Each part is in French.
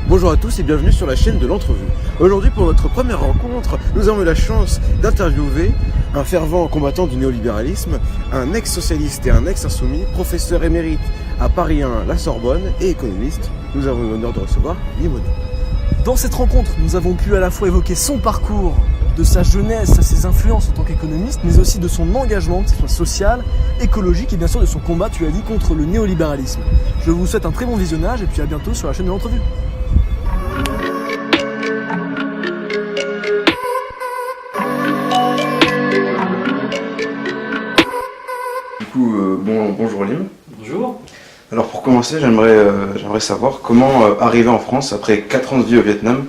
Bonjour à tous et bienvenue sur la chaîne de l'entrevue. Aujourd'hui, pour notre première rencontre, nous avons eu la chance d'interviewer un fervent combattant du néolibéralisme, un ex-socialiste et un ex-insoumis, professeur émérite à Paris 1, la Sorbonne et économiste. Nous avons l'honneur de recevoir Limoni. Dans cette rencontre, nous avons pu à la fois évoquer son parcours, de sa jeunesse à ses influences en tant qu'économiste, mais aussi de son engagement, que ce soit social, écologique et bien sûr de son combat, tu as dit, contre le néolibéralisme. Je vous souhaite un très bon visionnage et puis à bientôt sur la chaîne de l'entrevue. Bonjour Lim. Bonjour. Alors pour commencer, j'aimerais savoir comment arriver en France après 4 ans de vie au Vietnam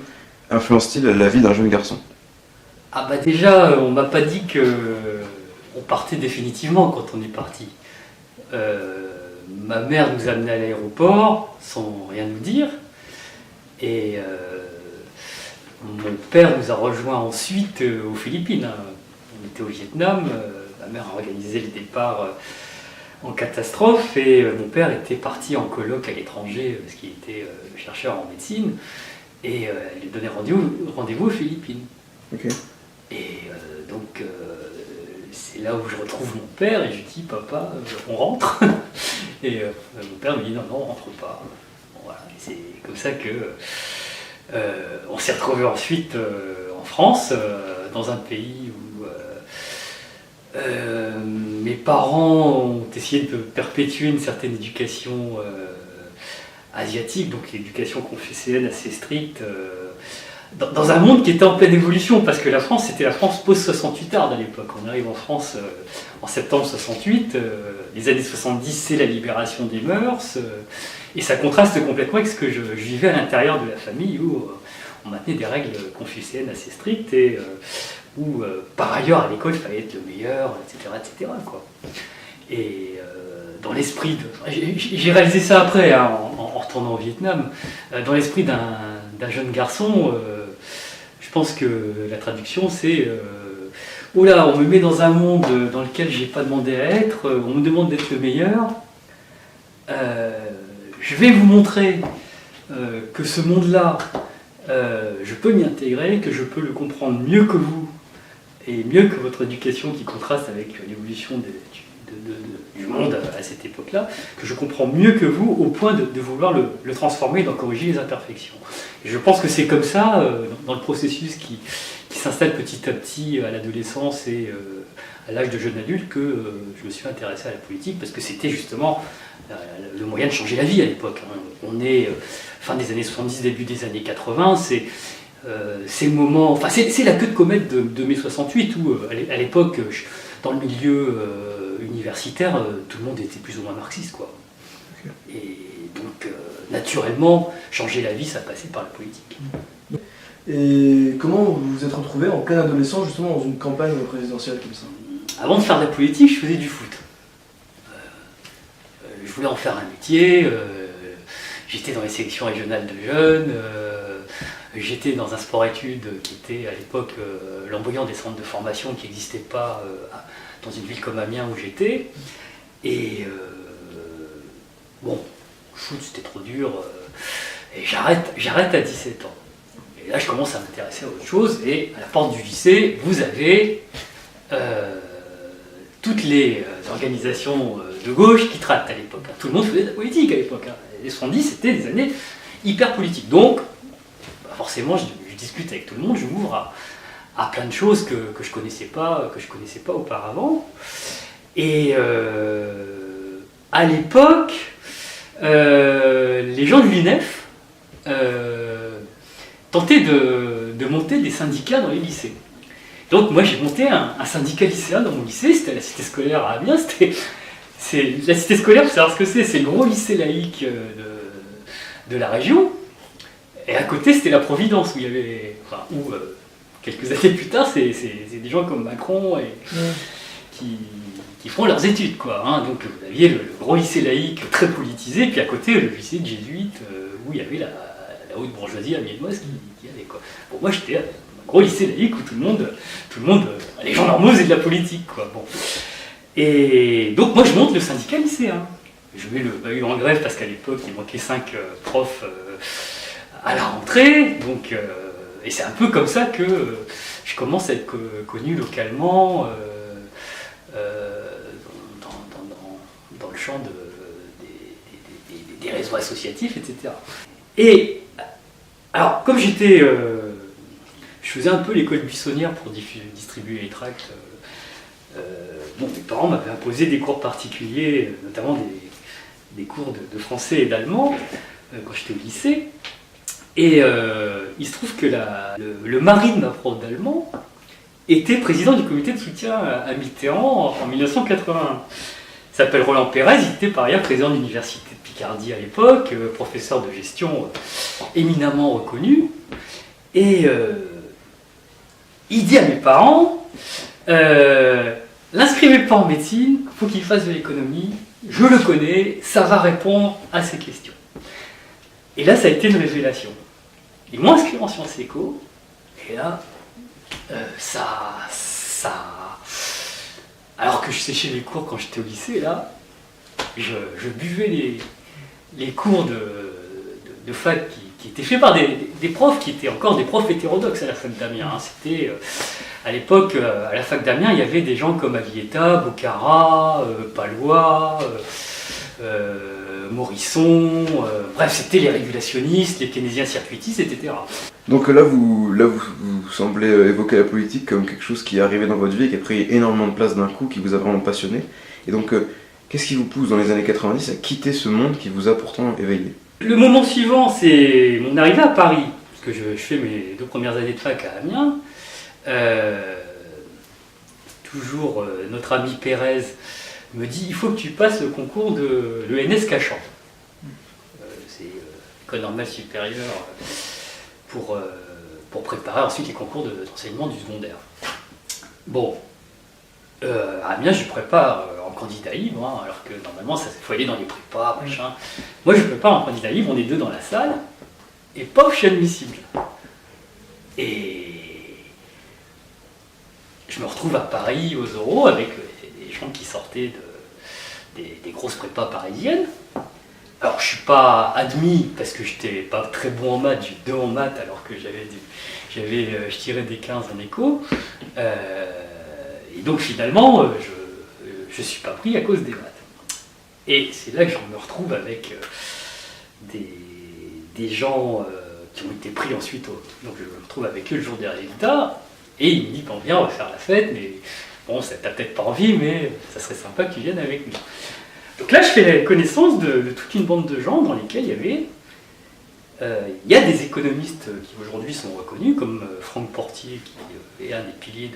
influence-t-il la vie d'un jeune garçon? Ah bah déjà, on m'a pas dit qu'on partait définitivement quand on est parti. Ma mère nous a amenés à l'aéroport sans rien nous dire. Et mon père nous a rejoints ensuite aux Philippines. On était au Vietnam, ma mère a organisé le départ en catastrophe et mon père était parti en colloque à l'étranger parce qu'il était chercheur en médecine et elle lui donnait rendez-vous aux Philippines. Okay. Et donc c'est là où je retrouve mon père et je dis papa on rentre et mon père me dit non on rentre pas. Bon, voilà. C'est comme ça que on s'est retrouvé ensuite en France dans un pays où mes parents ont essayé de perpétuer une certaine éducation asiatique, donc l'éducation confucéenne assez stricte, dans un monde qui était en pleine évolution, parce que la France, c'était la France post-68 à l'époque. On arrive en France en septembre 68, les années 70, c'est la libération des mœurs, et ça contraste complètement avec ce que je vivais à l'intérieur de la famille, où on maintenait des règles confucéennes assez strictes, et où par ailleurs à l'école il fallait être le meilleur, etc. quoi. Et dans l'esprit de... J'ai réalisé ça après, hein, en retournant au Vietnam, dans l'esprit d'un jeune garçon, je pense que la traduction c'est oh là, on me met dans un monde dans lequel j'ai pas demandé à être, on me demande d'être le meilleur, je vais vous montrer que ce monde-là, je peux m'y intégrer, que je peux le comprendre mieux que vous, et mieux que votre éducation qui contraste avec l'évolution du monde à cette époque-là, que je comprends mieux que vous au point de vouloir le transformer et d'en corriger les imperfections. Et je pense que c'est comme ça, dans le processus qui s'installe petit à petit à l'adolescence et à l'âge de jeune adulte, que je me suis intéressé à la politique, parce que c'était justement le moyen de changer la vie à l'époque. On est fin des années 70, début des années 80, c'est le moment, enfin c'est la queue de comète de mai 68 où à l'époque dans le milieu universitaire tout le monde était plus ou moins marxiste quoi. Okay. Et donc naturellement changer la vie ça passait par la politique. Et comment vous vous êtes retrouvé en pleine adolescence justement dans une campagne présidentielle comme ça? Avant de faire de la politique je faisais du foot. Je voulais en faire un métier, j'étais dans les sélections régionales de jeunes. J'étais dans un sport-études qui était à l'époque l'embryon des centres de formation qui n'existaient pas dans une ville comme Amiens où j'étais. Et bon, le foot c'était trop dur. Et j'arrête à 17 ans. Et là je commence à m'intéresser à autre chose. Et à la porte du lycée, vous avez toutes les organisations de gauche qui traitent à l'époque. Tout le monde faisait de la politique à l'époque. Les 70 c'était des années hyper politiques. Donc, forcément, je discute avec tout le monde, je m'ouvre à plein de choses que je connaissais pas auparavant. Et à l'époque, les gens de l'UNEF tentaient de monter des syndicats dans les lycées. Donc moi j'ai monté un syndicat lycéen dans mon lycée, c'était à la cité scolaire à Amiens. La cité scolaire, pour savoir ce que c'est le gros lycée laïque de la région. Et à côté, c'était la Providence, où il y avait, quelques années plus tard, c'est des gens comme Macron qui font leurs études, quoi. Hein. Donc vous aviez le gros lycée laïque très politisé, puis à côté le lycée de jésuites où il y avait la haute bourgeoisie amiénoise qui allait, quoi. Bon, moi j'étais à un gros lycée laïque où tout le monde, les gens normaux faisaient de la politique, quoi. Bon. Et donc moi je monte le syndicat lycéen. Je mets le bahut en grève parce qu'à l'époque il manquait 5 profs à la rentrée, donc, et c'est un peu comme ça que je commence à être connu localement dans le champ des réseaux associatifs, etc. Et alors, comme je faisais un peu l'école buissonnière pour distribuer les tracts, mes parents m'avaient imposé des cours particuliers, notamment des cours de français et d'allemand, quand j'étais au lycée. Et il se trouve que le mari de ma prof d'allemand était président du comité de soutien à Mitterrand en 1981. Il s'appelle Roland Pérez, il était par ailleurs président de l'université de Picardie à l'époque, professeur de gestion éminemment reconnu. Et il dit à mes parents, l'inscrivez pas en médecine, il faut qu'il fasse de l'économie, je le connais, ça va répondre à ses questions. Et là, ça a été une révélation. Ils m'ont inscrit en Sciences Éco, et là, alors que je séchais les cours quand j'étais au lycée, là, je buvais les cours de fac qui étaient faits par des profs qui étaient encore des profs hétérodoxes à la fac d'Amiens. C'était, à l'époque, à la fac d'Amiens, il y avait des gens comme Avietta, Bocara, Palois, Morisson, bref, c'était les régulationnistes, les keynésiens circuitistes, etc. Donc là, vous semblez évoquer la politique comme quelque chose qui est arrivé dans votre vie et qui a pris énormément de place d'un coup, qui vous a vraiment passionné. Et donc, qu'est-ce qui vous pousse dans les années 90 à quitter ce monde qui vous a pourtant éveillé? Le moment suivant, c'est mon arrivée à Paris, parce que je fais mes 2 premières années de fac à Amiens. Toujours notre ami Pérez me dit il faut que tu passes le concours de l'ENS Cachan. C'est l'école normale supérieure pour préparer ensuite les concours d'enseignement du secondaire. Bon, à Amiens, je prépare en candidat libre, hein, alors que normalement, il faut aller dans les prépas, machin. Moi, je prépare en candidat libre, on est 2 dans la salle, et paf, je suis admissible. Et je me retrouve à Paris, aux oraux, avec des gens qui sortaient des grosses prépas parisiennes. Alors, je ne suis pas admis parce que je n'étais pas très bon en maths, j'ai 2 en maths alors que je tirais des 15 en éco. Et donc, finalement, je ne suis pas pris à cause des maths. Et c'est là que je me retrouve avec des gens qui ont été pris ensuite. Donc, je me retrouve avec eux le jour des résultats. Et il me dit, bon, viens, on va faire la fête, mais bon, t'as peut-être pas envie, mais ça serait sympa que tu viennes avec nous. Donc là, je fais la connaissance de toute une bande de gens dans lesquels il y a des économistes qui aujourd'hui sont reconnus, comme Franck Portier, qui est un des piliers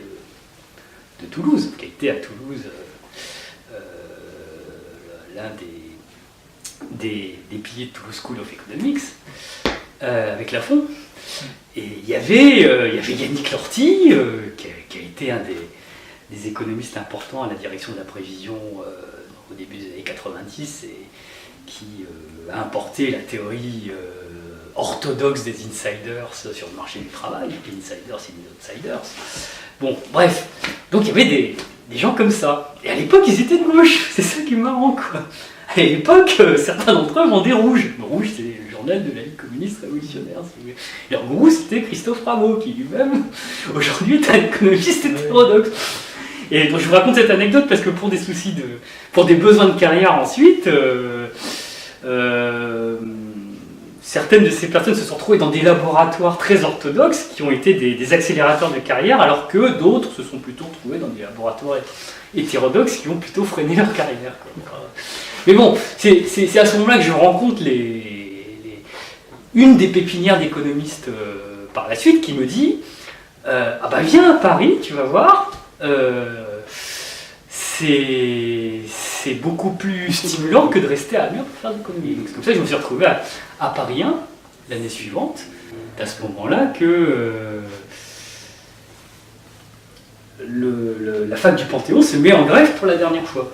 de Toulouse, qui a été à Toulouse l'un des piliers de Toulouse School of Economics, avec Lafont. Et il y avait Yannick Lorty, qui a été un des économistes importants à la direction de la prévision au début des années 90 et qui a importé la théorie orthodoxe des insiders sur le marché du travail, les insiders et les outsiders. Bon, bref, donc il y avait des gens comme ça. Et à l'époque, ils étaient de gauche, c'est ça qui est marrant, quoi. À l'époque, certains d'entre eux vendaient Rouge. Rouge, c'est le journal de la Ligue communiste révolutionnaire. Et en gros, c'était Christophe Rameau, qui lui-même, aujourd'hui, est un économiste hétérodoxe. Et donc, je vous raconte cette anecdote parce que pour des besoins de carrière ensuite, certaines de ces personnes se sont retrouvées dans des laboratoires très orthodoxes qui ont été des accélérateurs de carrière, alors que d'autres se sont plutôt retrouvés dans des laboratoires hétérodoxes qui ont plutôt freiné leur carrière, quoi. Mais bon, c'est à ce moment-là que je rencontre une des pépinières d'économistes par la suite qui me dit ah bah viens à Paris, tu vas voir, c'est beaucoup plus stimulant que de rester à Amiens pour faire de l'économie. Donc c'est comme ça que je me suis retrouvé à Paris 1 l'année suivante. C'est à ce moment-là que la fac du Panthéon se met en grève pour la dernière fois.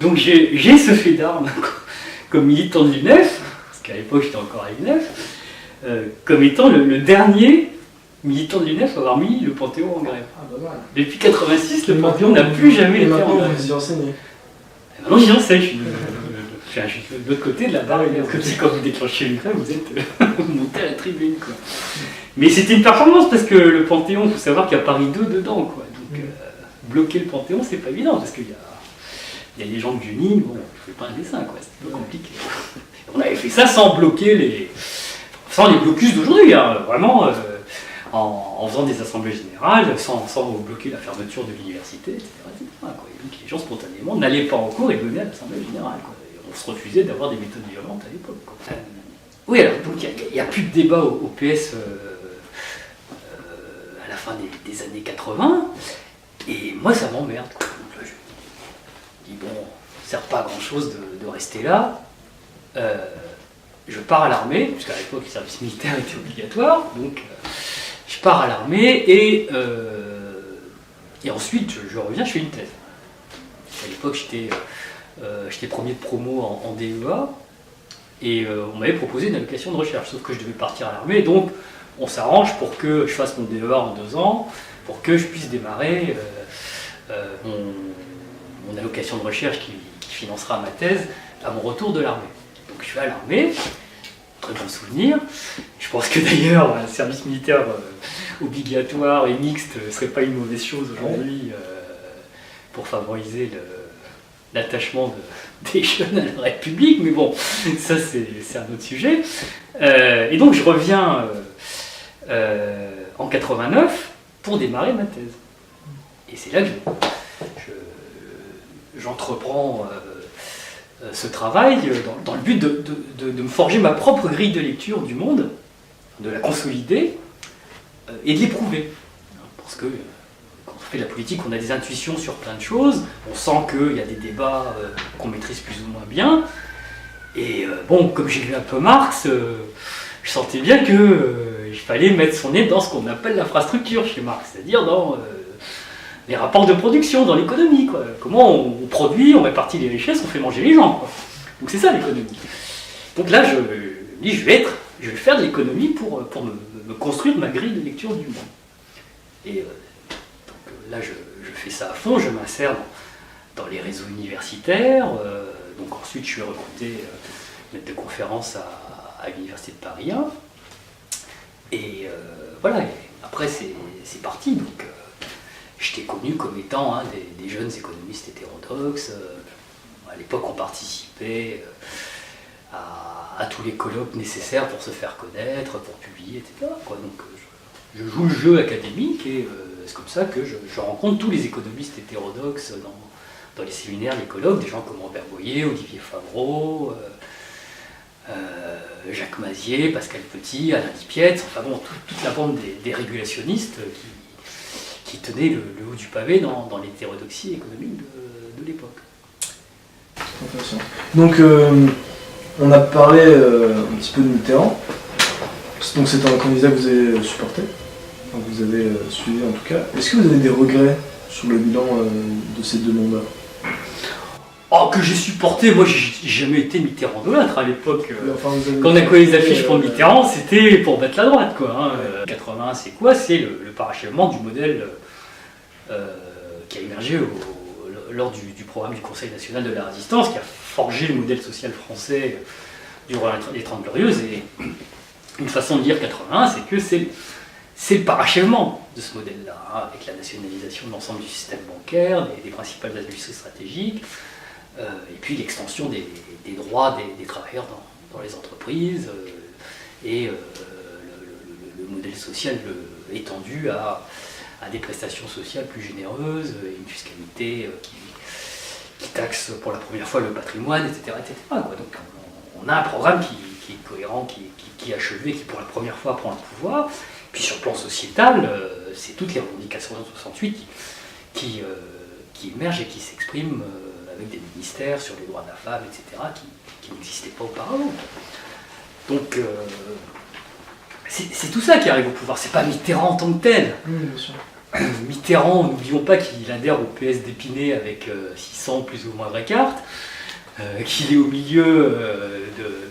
Donc j'ai ce fait d'armes comme militant de l'UNEF, parce qu'à l'époque j'étais encore à l'UNEF, comme étant le dernier militant de l'UNEF à avoir mis le Panthéon en grève. Ah, bah, voilà. Depuis 86, le Panthéon n'a plus jamais été en grève. Vous y enseignez. Maintenant j'y enseigne. Enfin, je suis de l'autre côté de la barre, de l'autre côté, quand vous déclenchez une grève, vous êtes monté à la tribune, quoi. Mais c'était une performance parce que le Panthéon, il faut savoir qu'il y a Paris 2 dedans, quoi. Donc bloquer le Panthéon, c'est pas évident parce qu'il y a les gens de Juny, bon, je fais pas un dessin, quoi, c'est un peu compliqué. On avait fait ça sans bloquer sans les blocus d'aujourd'hui, hein, vraiment en faisant des assemblées générales, sans bloquer la fermeture de l'université, etc. Quoi. Et donc les gens spontanément n'allaient pas en cours et venaient à l'assemblée générale, quoi. Et on se refusait d'avoir des méthodes violentes à l'époque, quoi. Oui, alors donc il n'y a plus de débat au PS à la fin des années 80, et moi ça m'emmerde, quoi. Donc là, je dis bon, ça ne sert pas à grand chose de rester là. Je pars à l'armée, puisqu'à l'époque le service militaire était obligatoire, donc je pars à l'armée et ensuite je reviens, je fais une thèse. À l'époque j'étais premier de promo en DEA et on m'avait proposé une allocation de recherche, sauf que je devais partir à l'armée, donc on s'arrange pour que je fasse mon DEA en 2 ans, pour que je puisse démarrer mon allocation de recherche qui financera ma thèse à mon retour de l'armée. Donc je suis à l'armée, très bon souvenir. Je pense que d'ailleurs un service militaire obligatoire et mixte ne serait pas une mauvaise chose aujourd'hui pour favoriser l'attachement des jeunes à la République, mais bon, ça c'est un autre sujet. Et donc je reviens en 89 pour démarrer ma thèse. Et c'est là que j'entreprends ce travail dans le but de me forger ma propre grille de lecture du monde, de la consolider et de l'éprouver. Parce que quand on fait de la politique, on a des intuitions sur plein de choses, on sent qu'il y a des débats qu'on maîtrise plus ou moins bien. Et bon, comme j'ai lu un peu Marx, je sentais bien qu'il fallait mettre son nez dans ce qu'on appelle l'infrastructure chez Marx, c'est-à-dire dans les rapports de production, dans l'économie, quoi. Comment on produit, on répartit les richesses, on fait manger les gens, quoi. Donc c'est ça l'économie. Donc là, je dis, je vais faire de l'économie pour me construire ma grille de lecture du monde. Et donc, là, je fais ça à fond, je m'insère dans les réseaux universitaires. Donc ensuite, je suis recruté maître de conférence à l'Université de Paris 1. Et voilà, et après c'est parti. Donc j'étais connu comme étant des jeunes économistes hétérodoxes. À l'époque, on participait à tous les colloques nécessaires pour se faire connaître, pour publier, etc. Quoi. Donc je joue le jeu académique et c'est comme ça que je rencontre tous les économistes hétérodoxes dans les séminaires, les colloques, des gens comme Robert Boyer, Olivier Favreau, Jacques Mazier, Pascal Petit, Alain Dipietz, enfin bon, toute la bande des régulationnistes qui tenaient le haut du pavé dans l'hétérodoxie économique de l'époque. Intéressant. Donc on a parlé un petit peu de Mitterrand. Donc c'est un candidat que vous avez supporté, enfin, que vous avez suivi en tout cas. Est-ce que vous avez des regrets sur le bilan de ces 2 mandats? Oh, que j'ai supporté, moi j'ai jamais été Mitterrandolâtre à l'époque. Enfin, quand on a collé les affiches pour Mitterrand, c'était pour battre la droite, quoi. 81, c'est quoi? C'est le parachèvement du modèle qui a émergé lors du programme du Conseil national de la résistance, qui a forgé le modèle social français durant les 30 Glorieuses. Et une façon de dire 81, c'est que c'est le parachèvement de ce modèle-là, avec la nationalisation de l'ensemble du système bancaire, des principales industries stratégiques, et puis l'extension des droits des travailleurs dans les entreprises, et le modèle social étendu à des prestations sociales plus généreuses, et une fiscalité qui taxe pour la première fois le patrimoine, etc. quoi. Donc on a un programme qui est cohérent, qui est achevé, qui pour la première fois prend le pouvoir. Puis sur le plan sociétal, c'est toutes les revendications de 68 qui émergent et qui s'expriment avec des ministères sur les droits de la femme, etc., qui n'existaient pas auparavant. Donc c'est tout ça qui arrive au pouvoir, c'est pas Mitterrand en tant que tel. Oui, bien sûr. Mitterrand, n'oublions pas qu'il adhère au PS d'Épinay avec 600 plus ou moins vraies cartes, qu'il est au milieu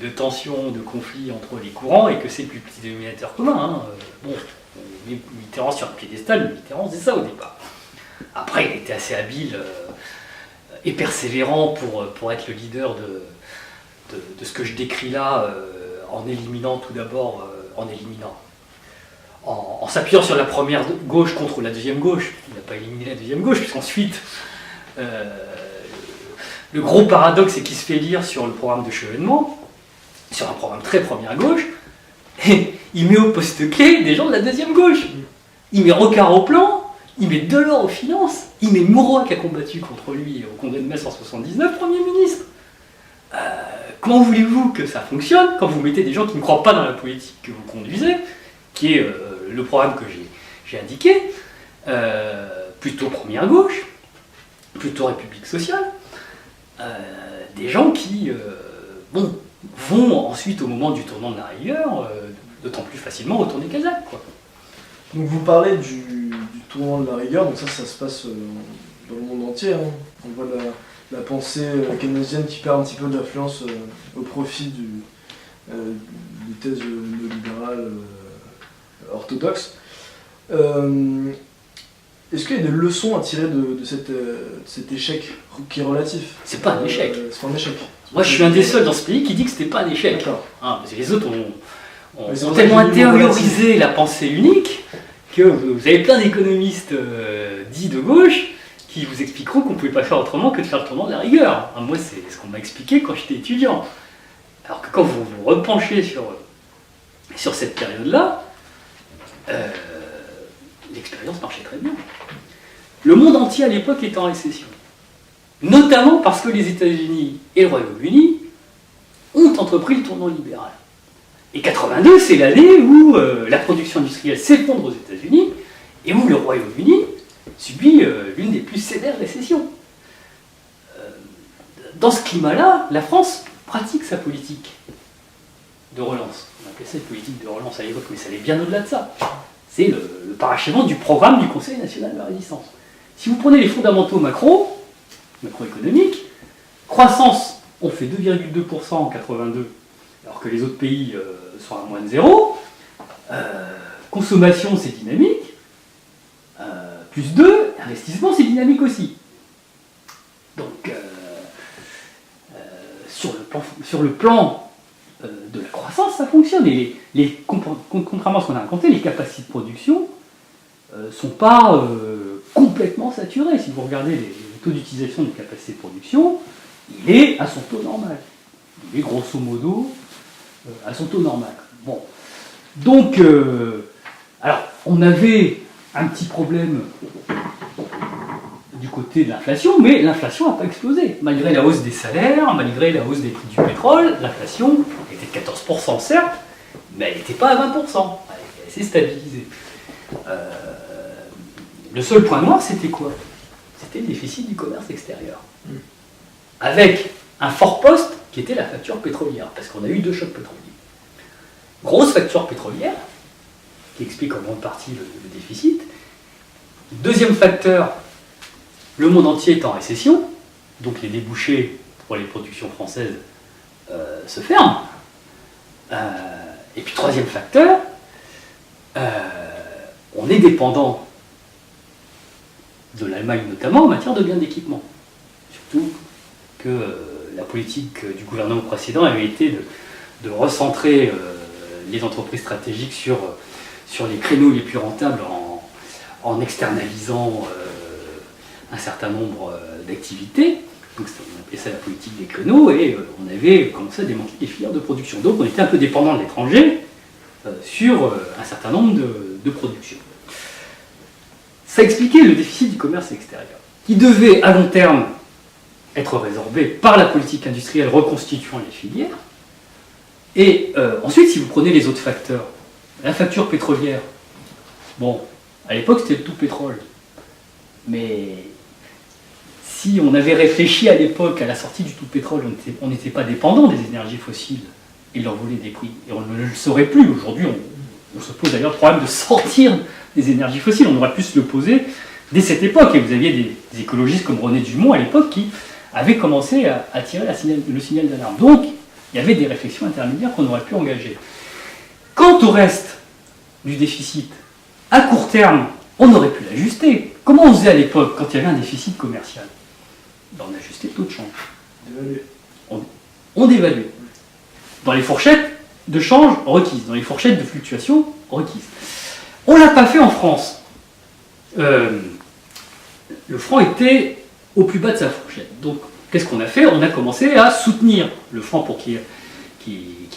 de tensions, de conflits entre les courants et que c'est le plus petit dénominateur commun. Bon, on met Mitterrand sur un piédestal, mais Mitterrand c'est ça au départ. Après, il était assez habile et persévérant pour être le leader de ce que je décris là, en éliminant tout d'abord, en s'appuyant sur la première gauche contre la deuxième gauche. Il n'a pas éliminé la deuxième gauche, puisqu'ensuite, le gros paradoxe, c'est qu'il se fait lire sur le programme de Chevènement, sur un programme très première gauche, et il met au poste clé des gens de la deuxième gauche. Il met Rocard au plan, il met Delors aux finances, il met Mauroy qui a combattu contre lui au congrès de Metz en 79, Premier ministre. Comment voulez-vous que ça fonctionne quand vous mettez des gens qui ne croient pas dans la politique que vous conduisez, qui est le programme que j'ai indiqué, plutôt première gauche, plutôt République sociale, des gens qui vont ensuite, au moment du tournant de la rigueur, d'autant plus facilement retourner Casaque, quoi. Donc vous parlez du tournant de la rigueur, donc ça se passe dans le monde entier. Hein. On voit la pensée keynésienne qui perd un petit peu d'influence au profit des thèses néolibérales orthodoxes. Est-ce qu'il y a des leçons à tirer de cet échec qui est relatif? C'est pas un échec. C'est pas un échec. Moi, je suis un des seuls dans ce pays qui dit que c'était pas un échec. D'accord. Parce que les autres ont tellement intériorisé la pensée unique que vous avez plein d'économistes dits de gauche qui vous expliqueront qu'on ne pouvait pas faire autrement que de faire le tournant de la rigueur. Moi, c'est ce qu'on m'a expliqué quand j'étais étudiant. Alors que quand vous vous repenchez sur cette période-là, l'expérience marchait très bien. Le monde entier à l'époque était en récession. Notamment parce que les États-Unis et le Royaume-Uni ont entrepris le tournant libéral. Et 82, c'est l'année où la production industrielle s'effondre aux États-Unis et où le Royaume-Uni subit l'une des plus sévères récessions. Dans ce climat-là, la France pratique sa politique de relance. On appelait ça une politique de relance à l'époque, mais ça allait bien au-delà de ça. C'est le parachèvement du programme du Conseil national de la résistance. Si vous prenez les fondamentaux macroéconomiques, croissance, on fait 2,2% en 82, alors que les autres pays sont à moins de 0. Consommation, c'est dynamique. Plus 2, investissement, c'est dynamique aussi. Donc, sur le plan de la croissance, ça fonctionne. Et contrairement à ce qu'on a raconté, les capacités de production ne sont pas complètement saturées. Si vous regardez les taux d'utilisation des capacités de production, il est à son taux normal. Il est grosso modo à son taux normal. Bon. Donc, alors, on avait un petit problème du côté de l'inflation, mais l'inflation n'a pas explosé. Malgré la hausse des salaires, malgré la hausse des prix du pétrole, l'inflation était de 14%, certes, mais elle n'était pas à 20%. Elle s'est stabilisée. Le seul point noir, c'était quoi? C'était le déficit du commerce extérieur. Avec un fort poste qui était la facture pétrolière, parce qu'on a eu 2 chocs pétroliers. Grosse facture pétrolière, qui explique en grande partie le déficit. Deuxième facteur, le monde entier est en récession, donc les débouchés pour les productions françaises se ferment. Et puis troisième facteur, on est dépendant de l'Allemagne notamment en matière de biens d'équipement. Surtout que la politique du gouvernement précédent avait été de recentrer les entreprises stratégiques sur les créneaux les plus rentables en externalisant un certain nombre d'activités. Donc on appelait ça la politique des créneaux et on avait commencé à démanteler les filières de production. Donc on était un peu dépendant de l'étranger sur un certain nombre de productions. Ça expliquait le déficit du commerce extérieur, qui devait à long terme être résorbé par la politique industrielle reconstituant les filières. Et ensuite, si vous prenez les autres facteurs, la facture pétrolière, bon, à l'époque c'était le tout pétrole, mais si on avait réfléchi à l'époque à la sortie du tout pétrole, on n'était pas dépendant des énergies fossiles et de leur voler des prix, et on ne le saurait plus. Aujourd'hui, on se pose d'ailleurs le problème de sortir des énergies fossiles, on aurait pu se le poser dès cette époque, et vous aviez des écologistes comme René Dumont à l'époque qui avaient commencé à tirer le signal d'alarme. Donc, il y avait des réflexions intermédiaires qu'on aurait pu engager. Quant au reste du déficit, à court terme, on aurait pu l'ajuster. Comment on faisait à l'époque quand il y avait un déficit commercial? On ajustait le taux de change. On dévaluait. dans les fourchettes de change requises, dans les fourchettes de fluctuation requises. On ne l'a pas fait en France. Le franc était au plus bas de sa fourchette. Donc, qu'est-ce qu'on a fait? On a commencé à soutenir le franc pour qu'il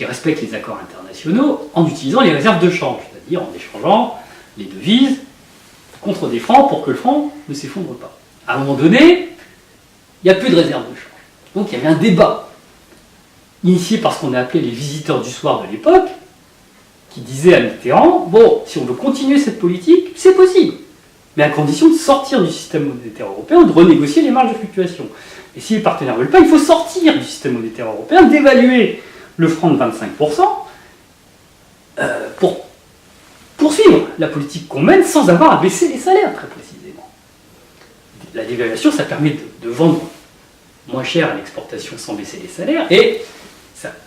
respecte les accords internationaux en utilisant les réserves de change, c'est-à-dire en échangeant les devises contre des francs pour que le franc ne s'effondre pas. À un moment donné, il n'y a plus de réserve de change. Donc il y avait un débat, initié par ce qu'on a appelé les visiteurs du soir de l'époque, qui disaient à Mitterrand, bon, si on veut continuer cette politique, c'est possible, mais à condition de sortir du système monétaire européen, de renégocier les marges de fluctuation. Et si les partenaires ne veulent pas, il faut sortir du système monétaire européen, d'évaluer le franc de 25% pour poursuivre la politique qu'on mène sans avoir à baisser les salaires, très précisément. La dévaluation, ça permet de vendre moins cher à l'exportation sans baisser les salaires, et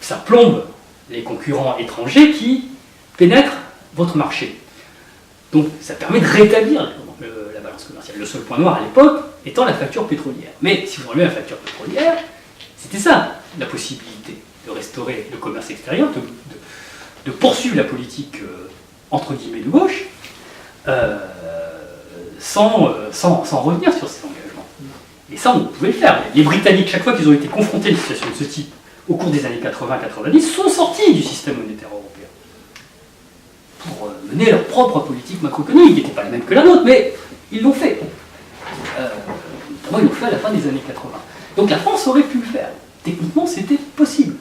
ça plombe les concurrents étrangers qui pénètrent votre marché. Donc ça permet de rétablir la balance commerciale. Le seul point noir à l'époque étant la facture pétrolière. Mais si vous enlevez la facture pétrolière, c'était ça la possibilité de restaurer le commerce extérieur, de poursuivre la politique entre guillemets de gauche, sans revenir sur ces engagements. Et ça, on pouvait le faire. Les Britanniques, chaque fois qu'ils ont été confrontés à une situation de ce type au cours des années 80-90, sont sortis du système monétaire européen pour mener leur propre politique macroéconomique, qui n'était pas la même que la nôtre, mais ils l'ont fait. Notamment, ils l'ont fait à la fin des années 80. Donc la France aurait pu le faire. Techniquement, c'était possible.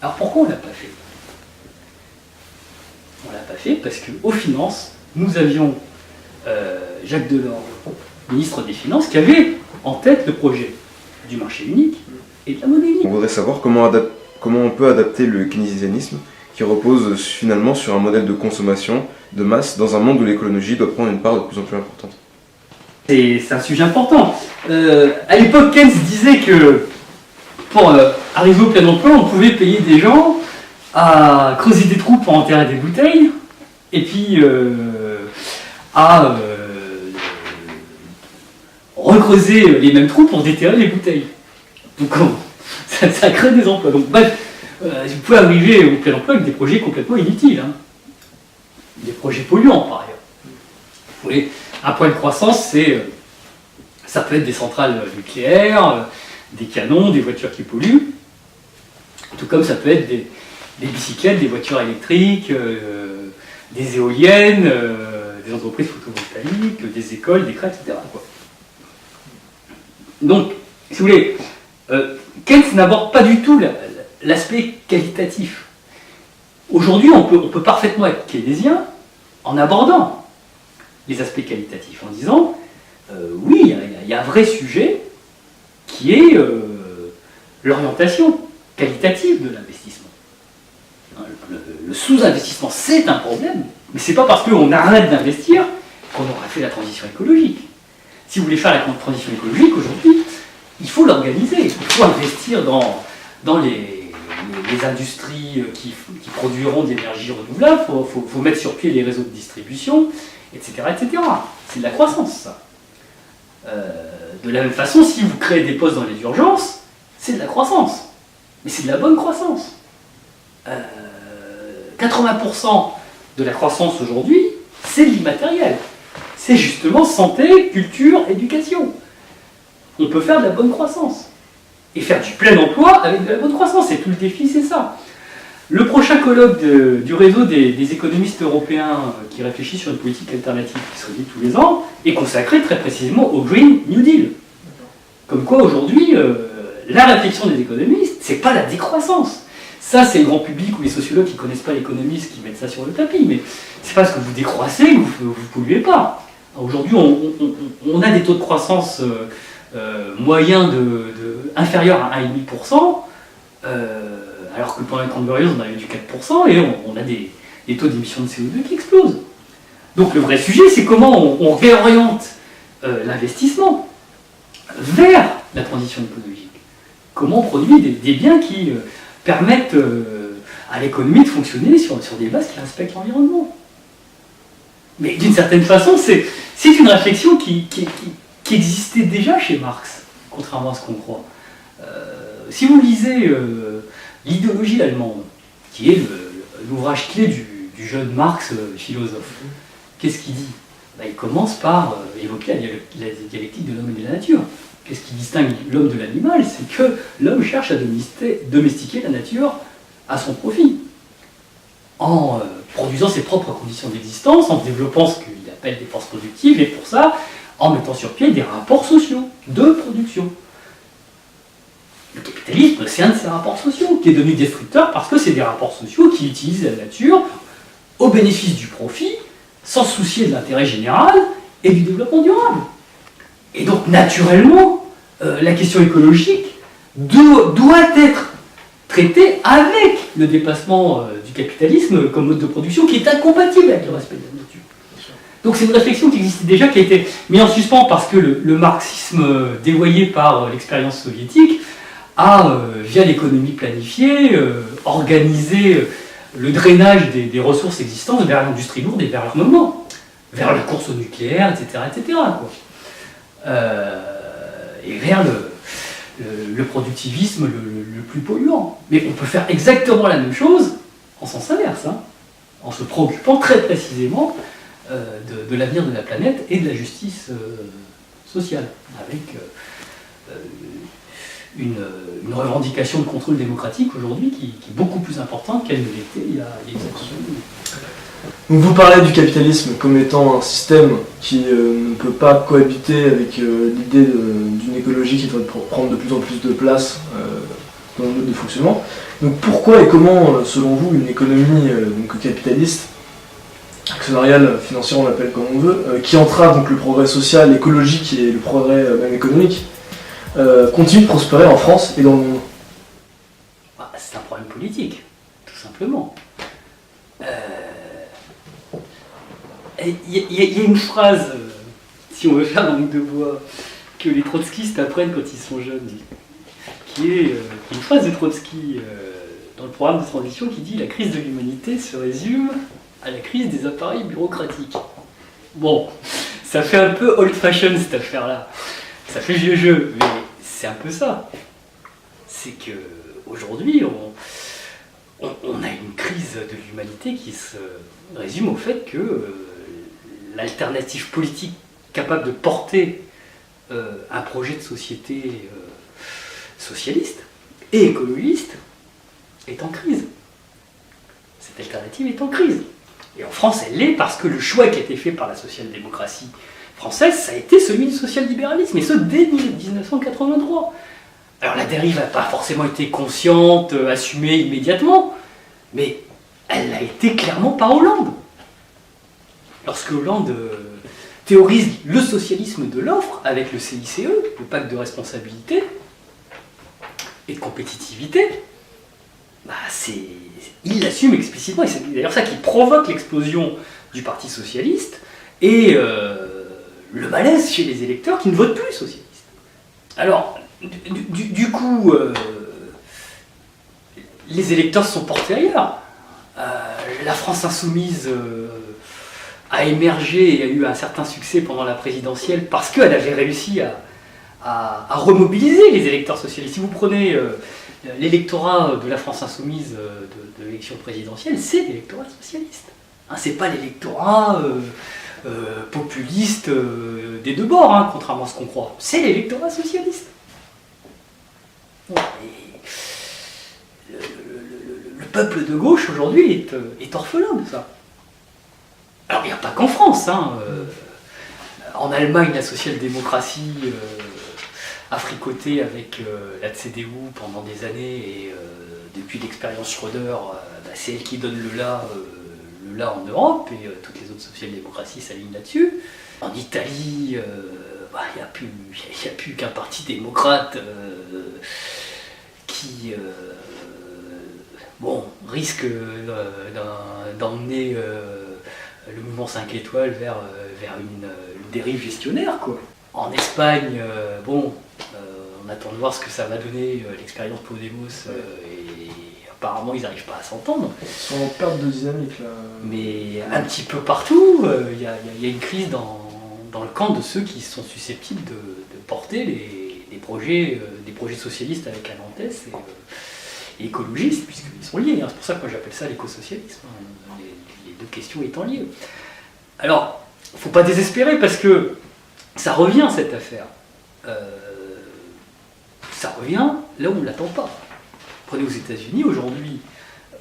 Alors pourquoi on ne l'a pas fait? On ne l'a pas fait parce qu'aux finances, nous avions Jacques Delors, ministre des Finances, qui avait en tête le projet du marché unique et de la monnaie unique. On voudrait savoir comment on peut adapter le keynésianisme qui repose finalement sur un modèle de consommation de masse dans un monde où l'écologie doit prendre une part de plus en plus importante. C'est un sujet important. À l'époque, Keynes disait que pour arriver au plein emploi, on pouvait payer des gens à creuser des trous pour enterrer des bouteilles, et puis à recreuser les mêmes trous pour déterrer les bouteilles. Donc ça crée des emplois. Donc bref, vous pouvez arriver au plein emploi avec des projets complètement inutiles, hein. Des projets polluants par ailleurs. Vous voyez, un point de croissance, ça peut être des centrales nucléaires, des canons, des voitures qui polluent, tout comme ça peut être des bicyclettes, des voitures électriques, des éoliennes, des entreprises photovoltaïques, des écoles, des crèches, etc. quoi. Donc, si vous voulez, Keynes n'aborde pas du tout l'aspect qualitatif. Aujourd'hui, on peut parfaitement être keynésien en abordant les aspects qualitatifs, en disant oui, il y a un vrai sujet qui est l'orientation qualitative de l'investissement. Le sous-investissement, c'est un problème, mais c'est pas parce qu'on arrête d'investir qu'on aura fait la transition écologique. Si vous voulez faire la transition écologique aujourd'hui, il faut l'organiser, il faut investir dans les industries qui produiront de l'énergie renouvelable, il faut mettre sur pied les réseaux de distribution, etc. etc. C'est de la croissance, ça. De la même façon, si vous créez des postes dans les urgences, c'est de la croissance. Mais c'est de la bonne croissance. 80% de la croissance aujourd'hui, c'est de l'immatériel. C'est justement santé, culture, éducation. On peut faire de la bonne croissance. Et faire du plein emploi avec de la bonne croissance. Et tout le défi, c'est ça. Le prochain colloque du réseau des économistes européens qui réfléchissent sur une politique alternative qui se réunit tous les ans est consacré très précisément au Green New Deal. Comme quoi aujourd'hui, la réflexion des économistes, c'est pas la décroissance. Ça, c'est le grand public ou les sociologues qui ne connaissent pas l'économie qui mettent ça sur le tapis. Mais c'est parce que vous décroissez que vous ne polluez pas. Aujourd'hui, on a des taux de croissance moyens inférieurs à 1,5%, alors que pendant les 30 glorieuses, on avait du 4%, et on a des taux d'émission de CO2 qui explosent. Donc le vrai sujet, c'est comment on réoriente l'investissement vers la transition écologique. Comment on produit des biens qui permettent à l'économie de fonctionner sur des bases qui respectent l'environnement. Mais d'une certaine façon, c'est une réflexion qui existait déjà chez Marx, contrairement à ce qu'on croit. Si vous lisez l'idéologie allemande, qui est l'ouvrage clé du jeune Marx, philosophe. Qu'est-ce qu'il dit? Il commence par évoquer la dialectique de l'homme et de la nature. Qu'est-ce qui distingue l'homme de l'animal? C'est que l'homme cherche à domestiquer la nature à son profit, en produisant ses propres conditions d'existence, en développant ce qu'il appelle des forces productives, et pour ça, en mettant sur pied des rapports sociaux de production. Le capitalisme, c'est un de ces rapports sociaux qui est devenu destructeur parce que c'est des rapports sociaux qui utilisent la nature au bénéfice du profit, sans se soucier de l'intérêt général et du développement durable. Et donc, naturellement, la question écologique doit être traitée avec le dépassement du capitalisme comme mode de production qui est incompatible avec le respect de la nature. Donc c'est une réflexion qui existait déjà, qui a été mise en suspens parce que le marxisme dévoyé par l'expérience soviétique a, via l'économie planifiée, organisé le drainage des ressources existantes vers l'industrie lourde et vers l'armement, vers la course au nucléaire, etc. quoi. Et vers le productivisme le plus polluant. Mais on peut faire exactement la même chose en sens inverse, hein, en se préoccupant très précisément de l'avenir de la planète et de la justice sociale, avec une revendication de contrôle démocratique aujourd'hui qui est beaucoup plus importante qu'elle ne l'était il y a des années. Donc vous parlez du capitalisme comme étant un système qui ne peut pas cohabiter avec l'idée d'une écologie qui doit prendre de plus en plus de place dans le mode de fonctionnement. Donc pourquoi et comment, selon vous, une économie donc capitaliste, actionnariale, financière, on l'appelle comme on veut, qui entrave donc le progrès social, écologique et le progrès même économique, continue de prospérer en France et dans le monde? C'est un problème politique, tout simplement. Il y a une phrase, si on veut faire langue de bois, que les trotskistes apprennent quand ils sont jeunes, qui est une phrase de Trotsky dans le programme de transition qui dit « La crise de l'humanité se résume à la crise des appareils bureaucratiques ». Bon, ça fait un peu old-fashion cette affaire-là. Ça fait vieux jeu, mais c'est un peu ça. C'est qu'aujourd'hui, on a une crise de l'humanité qui se résume au fait que l'alternative politique capable de porter un projet de société socialiste et écologiste est en crise. Cette alternative est en crise. Et en France, elle l'est parce que le choix qui a été fait par la social-démocratie française, ça a été celui du social-libéralisme, et ce dès 1983. Alors la dérive n'a pas forcément été consciente, assumée immédiatement, mais elle l'a été clairement par Hollande. Lorsque Hollande théorise le socialisme de l'offre avec le CICE, le pacte de responsabilité et de compétitivité, il l'assume explicitement, et c'est d'ailleurs ça qui provoque l'explosion du Parti socialiste et le malaise chez les électeurs qui ne votent plus socialistes. Alors, du coup, les électeurs se sont portés ailleurs. La France insoumise a émergé et a eu un certain succès pendant la présidentielle parce qu'elle avait réussi à remobiliser les électeurs socialistes. Si vous prenez l'électorat de la France insoumise de l'élection présidentielle, c'est l'électorat socialiste. Hein, c'est pas l'électorat populiste des deux bords, hein, contrairement à ce qu'on croit. C'est l'électorat socialiste. Bon, le peuple de gauche aujourd'hui est orphelin de ça. Alors il n'y a pas qu'en France. Hein, en Allemagne, la social-démocratie a fricoté avec la CDU pendant des années et depuis l'expérience Schröder, c'est elle qui donne le là en Europe et toutes les autres social-démocraties s'alignent là-dessus. En Italie, il n'y a plus qu'un parti démocrate qui risque d'emmener le mouvement 5 étoiles vers une dérive gestionnaire, quoi. En Espagne, on attend de voir ce que ça va donner l'expérience Podemos et apparemment ils n'arrivent pas à s'entendre. Ils sont en perte de dynamique là. Mais un petit peu partout, il y a une crise dans le camp de ceux qui sont susceptibles de porter des projets socialistes avec Alantes et écologiste, puisqu'ils sont liés. C'est pour ça que moi j'appelle ça l'écosocialisme, les deux questions étant liées. Alors, il ne faut pas désespérer parce que ça revient cette affaire. Ça revient là où on ne l'attend pas. Prenez aux États-Unis aujourd'hui,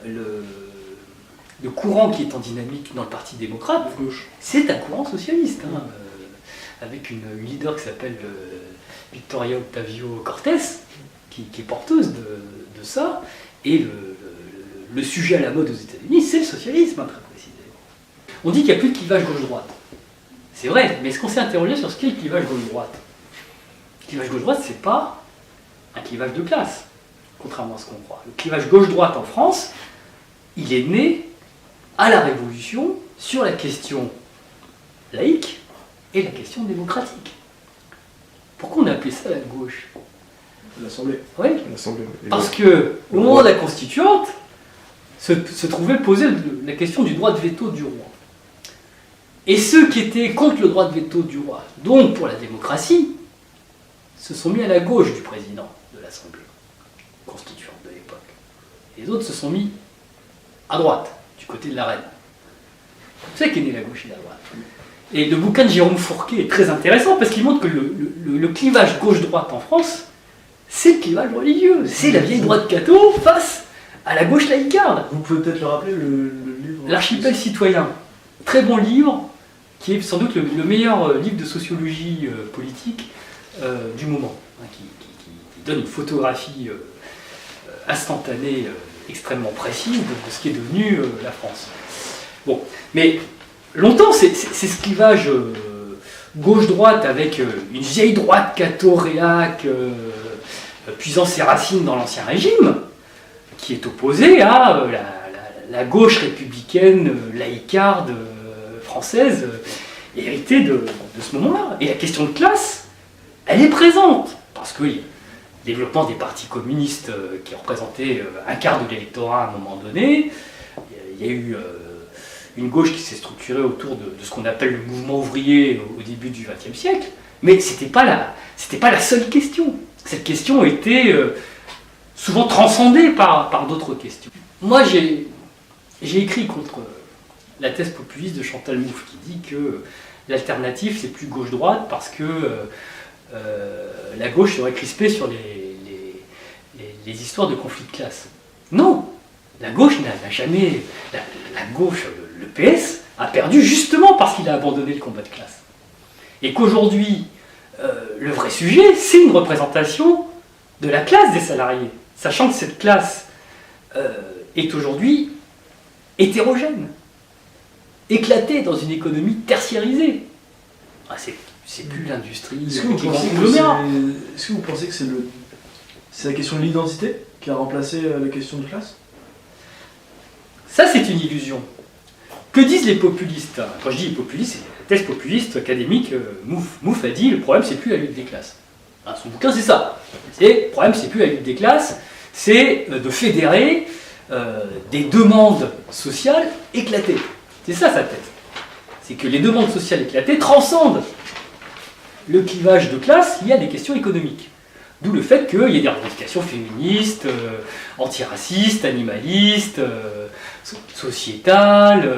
le courant qui est en dynamique dans le Parti démocrate, c'est un courant socialiste, avec une leader qui s'appelle Victoria Octavio Cortez, qui est porteuse de ça, et le sujet à la mode aux États-Unis, c'est le socialisme, très précisément. On dit qu'il n'y a plus de clivage gauche-droite. C'est vrai, mais est-ce qu'on s'est interrogé sur ce qu'est le clivage gauche-droite? Le clivage gauche-droite, c'est pas un clivage de classe, contrairement à ce qu'on croit. Le clivage gauche-droite en France, il est né à la Révolution sur la question laïque et la question démocratique. Pourquoi on a appelé ça la gauche? L'Assemblée. Oui, L'Assemblée. parce que au moment de la Constituante, se trouvait posée la question du droit de veto du roi. Et ceux qui étaient contre le droit de veto du roi, donc pour la démocratie, se sont mis à la gauche du président de l'Assemblée constituante de l'époque. Les autres se sont mis à droite, du côté de la reine. C'est ça qu'est née la gauche et la droite. Et le bouquin de Jérôme Fourquet est très intéressant parce qu'il montre que le clivage gauche-droite en France, c'est le clivage religieux. C'est la vieille droite catho face à la gauche laïcarde. Vous pouvez peut-être le rappeler, le livre? L'archipel citoyen. Très bon livre, qui est sans doute le meilleur livre de sociologie politique du moment, qui donne une photographie instantanée extrêmement précise de ce qui est devenu la France. Bon, mais longtemps, c'est ce clivage gauche-droite avec une vieille droite catho-réac puisant ses racines dans l'Ancien Régime, qui est opposée à la gauche républicaine laïcarde française héritée de ce moment-là. Et la question de classe, elle est présente, parce que le développement des partis communistes qui représentaient un quart de l'électorat à un moment donné, il y a eu une gauche qui s'est structurée autour de ce qu'on appelle le mouvement ouvrier au début du XXe siècle, mais c'était pas la seule question. Cette question était souvent transcendée par d'autres questions. Moi, j'ai écrit contre la thèse populiste de Chantal Mouffe qui dit que l'alternative c'est plus gauche-droite parce que la gauche serait crispée sur les histoires de conflits de classe. Non, la gauche n'a jamais... La gauche, le PS, a perdu justement parce qu'il a abandonné le combat de classe. Et qu'aujourd'hui, le vrai sujet, c'est une représentation de la classe des salariés, sachant que cette classe est aujourd'hui hétérogène, éclatée dans une économie tertiarisée. Ah, c'est plus l'industrie qui est conglomérat. Est-ce que vous pensez que c'est la question de l'identité qui a remplacé la question de classe? Ça, c'est une illusion. Que disent les populistes? Quand je dis les populistes, c'est la thèse populiste académique. Mouffe a dit le problème, c'est plus la lutte des classes. Son bouquin, c'est ça. Le problème, c'est plus la lutte des classes, c'est de fédérer des demandes sociales éclatées. C'est ça sa thèse. C'est que les demandes sociales éclatées transcendent le clivage de classe lié à des questions économiques. D'où le fait qu'il y ait des revendications féministes, antiracistes, animalistes, sociétales,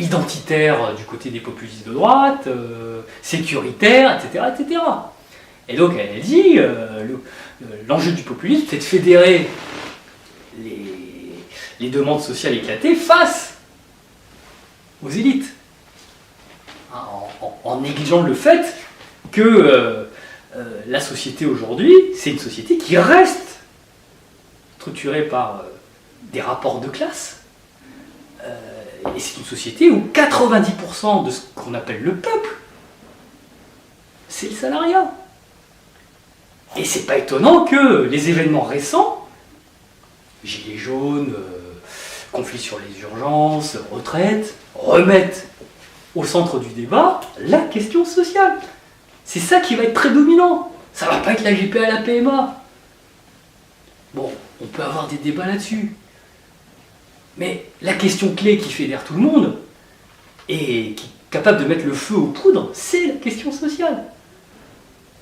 identitaires du côté des populistes de droite, sécuritaires, etc., etc. Et donc elle dit, l'enjeu du populisme, c'est de fédérer les demandes sociales éclatées face aux élites, en négligeant le fait que la société aujourd'hui, c'est une société qui reste structurée par des rapports de classe, et c'est une société où 90% de ce qu'on appelle le peuple, c'est le salariat. Et c'est pas étonnant que les événements récents, gilets jaunes, conflits sur les urgences, retraites, remettent au centre du débat la question sociale. C'est ça qui va être prédominant. Ça va pas être la GPA à la PMA. Bon, on peut avoir des débats là-dessus. Mais la question clé qui fédère tout le monde et qui est capable de mettre le feu aux poudres, c'est la question sociale.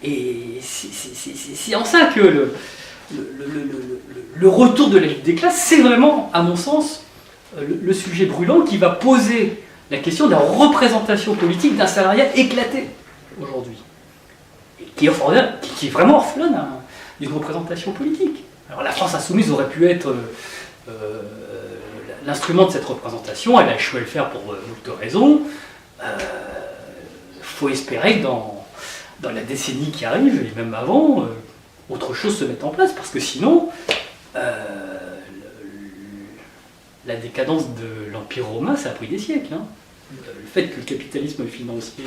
Et c'est en ça que le retour de la lutte des classes, c'est vraiment, à mon sens, le sujet brûlant qui va poser la question de la représentation politique d'un salariat éclaté aujourd'hui. Et qui est vraiment orphelin d'une représentation politique. Alors la France insoumise aurait pu être l'instrument de cette représentation, elle a échoué à le faire pour moult raisons. Faut espérer que dans la décennie qui arrive, et même avant, autre chose se mette en place, parce que sinon, la décadence de l'Empire romain, ça a pris des siècles. Hein. Le fait que le capitalisme financier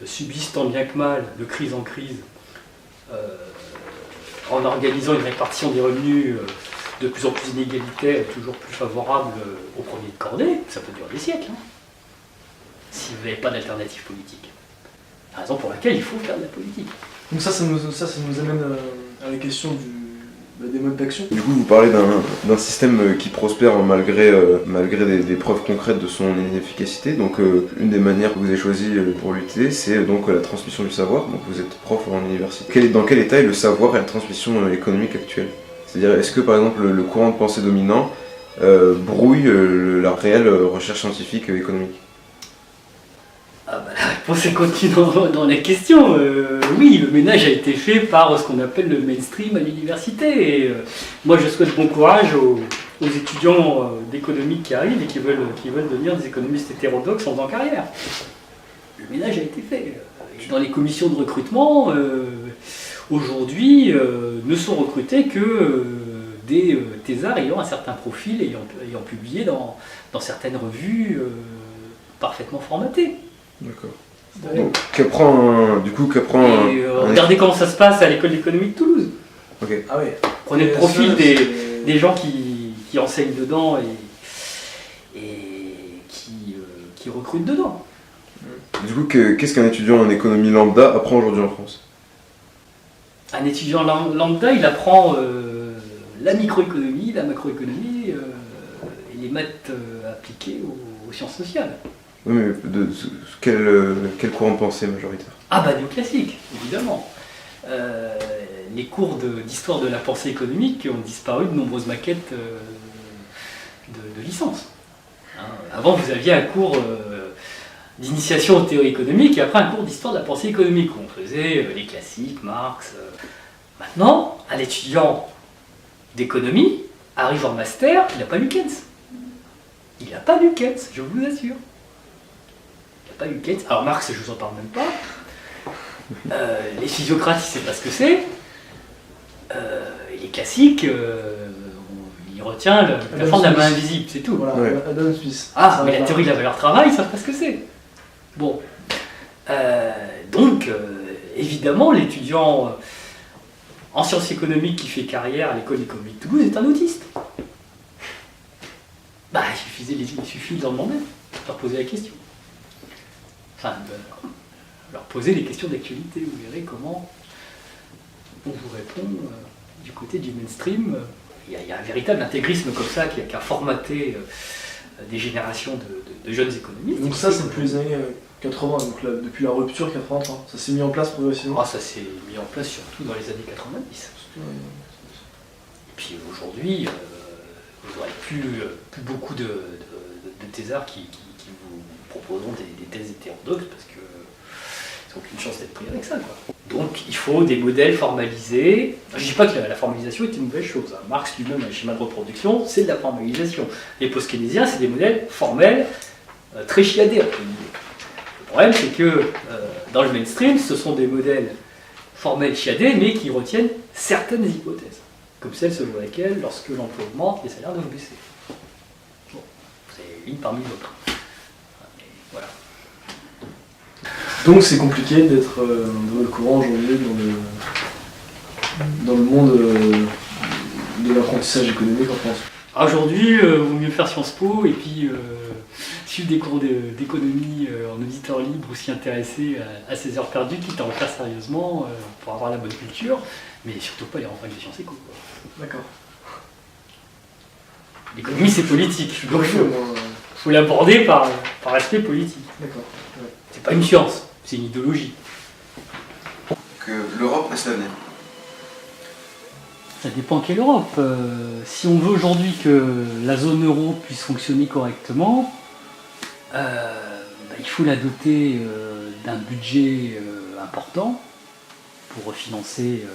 subsiste tant bien que mal, de crise en crise, en organisant une répartition des revenus de plus en plus inégalitaire, toujours plus favorable aux premiers de cordée, ça peut durer des siècles. Hein. Si vous n'avez pas d'alternative politique. La raison pour laquelle il faut faire de la politique. Donc ça nous amène à la question des modes d'action. Du coup, vous parlez d'un système qui prospère malgré des preuves concrètes de son inefficacité. Donc, une des manières que vous avez choisies pour lutter, c'est donc la transmission du savoir. Donc, vous êtes prof en université. Dans quel état est le savoir et la transmission économique actuelle? C'est-à-dire, est-ce que, par exemple, le courant de pensée dominant brouille la réelle recherche scientifique économique? Ah bah, la réponse est contenue dans la question. Oui, le ménage a été fait par ce qu'on appelle le mainstream à l'université. Et moi, je souhaite bon courage aux étudiants d'économie qui arrivent et qui veulent devenir des économistes hétérodoxes en faisant carrière. Le ménage a été fait. Dans les commissions de recrutement, aujourd'hui, ne sont recrutés que des thésards ayant un certain profil, ayant publié dans certaines revues parfaitement formatées. D'accord. Donc, qu'apprend regardez comment ça se passe à l'école d'économie de Toulouse. Okay. Ah ouais. Prenez le profil des gens qui enseignent dedans et qui recrutent dedans. Du coup, qu'est-ce qu'un étudiant en économie lambda apprend aujourd'hui en France? Un étudiant lambda, il apprend la microéconomie, la macroéconomie et les maths appliquées aux sciences sociales. Oui, mais quel courant de pensée majoritaire? Ah bah néoclassique, évidemment. Les cours d'histoire de la pensée économique ont disparu de nombreuses maquettes de licence. Hein, avant, vous aviez un cours d'initiation aux théories économiques et après un cours d'histoire de la pensée économique où on faisait les classiques, Marx. Maintenant, un étudiant d'économie arrive en master, il n'a pas lu Keynes. Il n'a pas lu Keynes, je vous assure. Pas eu Keynes. Alors Marx, je vous en parle même pas. Les physiocrates, il ne sait pas ce que c'est. Les classiques, il retient la forme de la main invisible, c'est tout. Voilà, ouais. Adam Smith. Ah, mais la théorie de la valeur travail, ils ne savent pas ce que c'est. Bon. Donc, évidemment, l'étudiant en sciences économiques qui fait carrière à l'école économique de Toulouse est un autiste. Bah, il suffit de leur demander, de leur poser la question. Enfin, leur poser des questions d'actualité. Vous verrez comment on vous répond du côté du mainstream. Il y a un véritable intégrisme comme ça qui a formaté des générations de jeunes économistes. Donc ça, c'est depuis les années 80, donc là, depuis la rupture 83. Ça s'est mis en place progressivement. Ah, ça s'est mis en place surtout dans les années 90. Et puis aujourd'hui, vous n'aurez plus beaucoup de thésards qui vous proposeront des thèses hétérodoxes parce que ils n'ont aucune chance d'être pris avec ça, quoi. Donc il faut des modèles formalisés. Je ne dis pas que la formalisation est une mauvaise chose. Hein. Marx lui-même, un schéma de reproduction, c'est de la formalisation. Les post-keynésiens, c'est des modèles formels, très chiadés. Le problème, c'est que dans le mainstream, ce sont des modèles formels chiadés, mais qui retiennent certaines hypothèses, comme celle selon laquelle, lorsque l'emploi augmente, les salaires doivent baisser. Bon, c'est une parmi d'autres. Voilà. Donc c'est compliqué d'être dans le courant aujourd'hui, dans le monde de l'apprentissage économique en France. Aujourd'hui, il vaut mieux faire Sciences Po et puis suivre des cours d'économie en auditeur libre ou s'y intéresser à ses heures perdues, quitte à en faire sérieusement pour avoir la bonne culture, mais surtout pas les rentrées de Sciences Éco. D'accord. L'économie, c'est politique. Je suis Donc, curieux, il faut l'aborder par aspect politique. D'accord. Ouais. C'est pas une science, c'est une idéologie. Que l'Europe reste l'avenir. Ça dépend quelle Europe. Si on veut aujourd'hui que la zone euro puisse fonctionner correctement, il faut la doter d'un budget important pour financer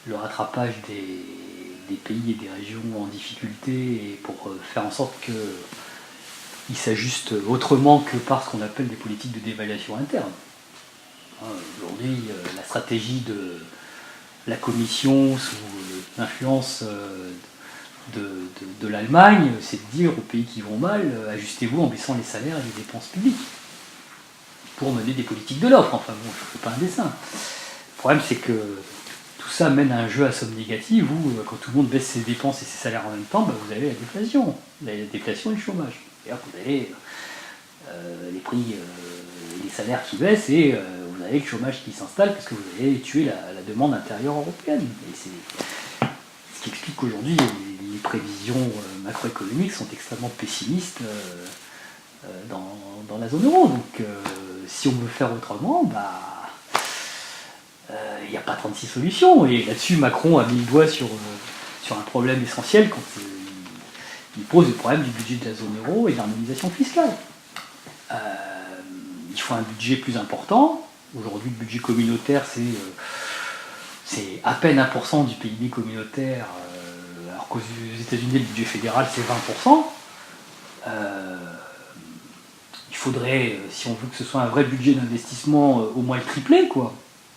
le rattrapage des pays et des régions en difficulté et pour faire en sorte qu'ils s'ajustent autrement que par ce qu'on appelle des politiques de dévaluation interne. Aujourd'hui, la stratégie de la Commission sous l'influence de l'Allemagne, c'est de dire aux pays qui vont mal, ajustez-vous en baissant les salaires et les dépenses publiques pour mener des politiques de l'offre. Enfin bon, je ne fais pas un dessin. Le problème, c'est que tout ça mène à un jeu à somme négative où, quand tout le monde baisse ses dépenses et ses salaires en même temps, vous avez la déflation. Vous avez la déflation et le chômage. C'est-à-dire que vous avez les prix, les salaires qui baissent et vous avez le chômage qui s'installe parce que vous avez tué la demande intérieure européenne. Et c'est ce qui explique qu'aujourd'hui, les prévisions macroéconomiques sont extrêmement pessimistes dans la zone euro. Donc, si on veut faire autrement, il n'y a pas 36 solutions. Et là-dessus, Macron a mis le doigt sur un problème essentiel quand il pose le problème du budget de la zone euro et de l'harmonisation fiscale. Il faut un budget plus important. Aujourd'hui, le budget communautaire, c'est à peine 1% du PIB communautaire, alors qu'aux États-Unis, le budget fédéral, c'est 20%. Il faudrait, si on veut que ce soit un vrai budget d'investissement, au moins le tripler, quoi.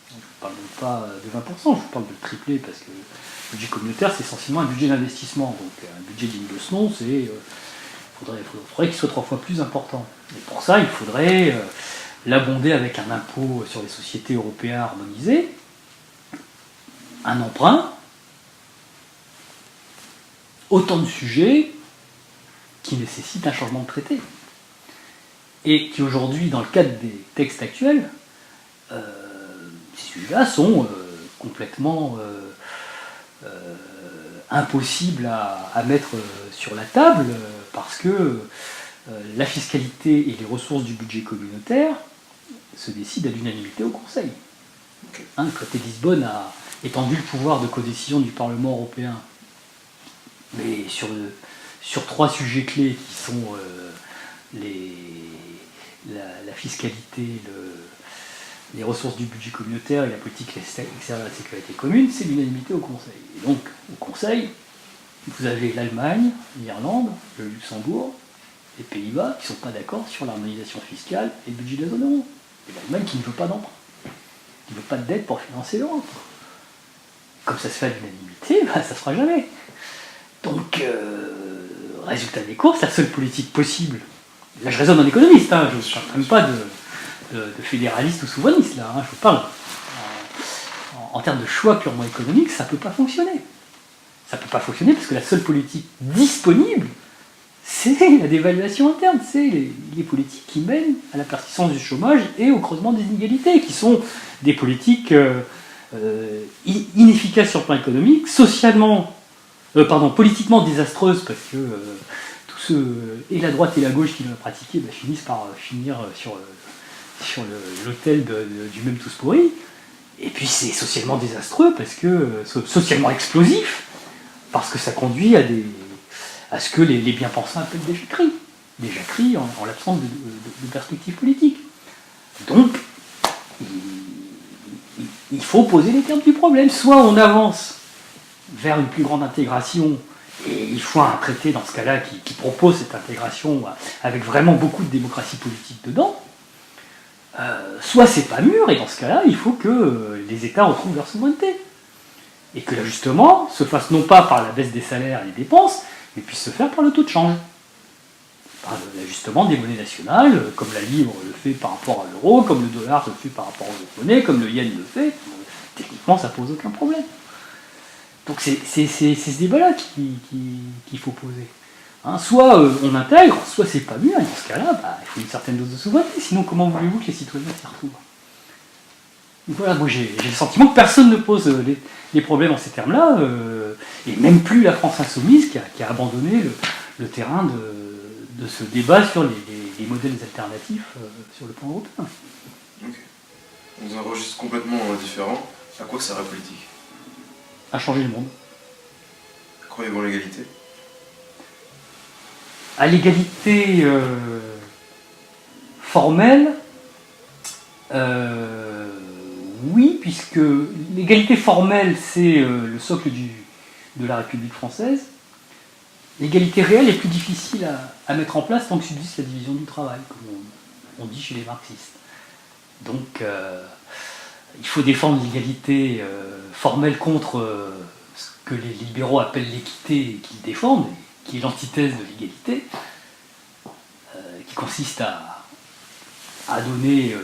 Je ne parle même pas de 20%, je vous parle de le tripler, parce que le budget communautaire, c'est essentiellement un budget d'investissement. Donc un budget digne de ce nom, il faudrait qu'il soit 3 fois plus important. Et pour ça, il faudrait l'abonder avec un impôt sur les sociétés européen harmonisé, un emprunt, autant de sujets qui nécessitent un changement de traité. Et qui aujourd'hui, dans le cadre des textes actuels, ces sujets-là sont complètement impossibles à mettre sur la table parce que la fiscalité et les ressources du budget communautaire se décident à l'unanimité au Conseil. Le traité de Lisbonne a étendu le pouvoir de codécision du Parlement européen, mais sur 3 sujets clés qui sont la fiscalité, les ressources du budget communautaire et la politique extérieure de la sécurité commune, c'est l'unanimité au Conseil. Et donc, au Conseil, vous avez l'Allemagne, l'Irlande, le Luxembourg, les Pays-Bas qui ne sont pas d'accord sur l'harmonisation fiscale et le budget de la zone euro. Et l'Allemagne qui ne veut pas d'emprunt, qui ne veut pas de dette pour financer l'Europe. Comme ça se fait à l'unanimité, ça ne se fera jamais. Donc, résultat des courses, la seule politique possible, là je raisonne en économiste, je ne parle même pas de fédéraliste ou souverainiste, là, je vous parle en termes de choix purement économiques, ça ne peut pas fonctionner. Ça ne peut pas fonctionner parce que la seule politique disponible, c'est la dévaluation interne, c'est les politiques qui mènent à la persistance du chômage et au creusement des inégalités, qui sont des politiques inefficaces sur le plan économique, politiquement désastreuses, parce que tous ceux, et la droite et la gauche qui l'ont pratiqué, finissent par finir sur l'autel du même tous pourri. Et puis c'est socialement désastreux, parce que socialement explosif, parce que ça conduit à ce que les bien-pensants appellent des jacqueries. Des jacqueries en l'absence de perspective politique. Donc, il faut poser les termes du problème. Soit on avance vers une plus grande intégration, et il faut un traité dans ce cas-là qui propose cette intégration avec vraiment beaucoup de démocratie politique dedans, soit c'est pas mûr, et dans ce cas-là, il faut que les États retrouvent leur souveraineté. Et que l'ajustement se fasse non pas par la baisse des salaires et des dépenses, mais puisse se faire par le taux de change. Par l'ajustement des monnaies nationales, comme la livre le fait par rapport à l'euro, comme le dollar le fait par rapport aux autres monnaies, comme le yen le fait. Techniquement, ça pose aucun problème. Donc c'est ce débat-là qu'il faut poser. Soit on intègre, soit c'est pas mieux, et dans ce cas-là, il faut une certaine dose de souveraineté, sinon comment voulez-vous que les citoyens s'y retrouvent? Donc voilà, moi j'ai le sentiment que personne ne pose les problèmes en ces termes-là, et même plus la France insoumise qui a abandonné le terrain de ce débat sur les modèles alternatifs sur le plan européen. Ok. Dans un registre complètement différent, à quoi sert la politique? à changer le monde. Croyez-vous en l'égalité? À l'égalité formelle, oui, puisque l'égalité formelle, c'est le socle de la République française. L'égalité réelle est plus difficile à mettre en place tant que subsiste la division du travail, comme on dit chez les marxistes. Donc, il faut défendre l'égalité formelle contre ce que les libéraux appellent l'équité et qu'ils défendent, qui est l'antithèse de l'égalité, qui consiste à donner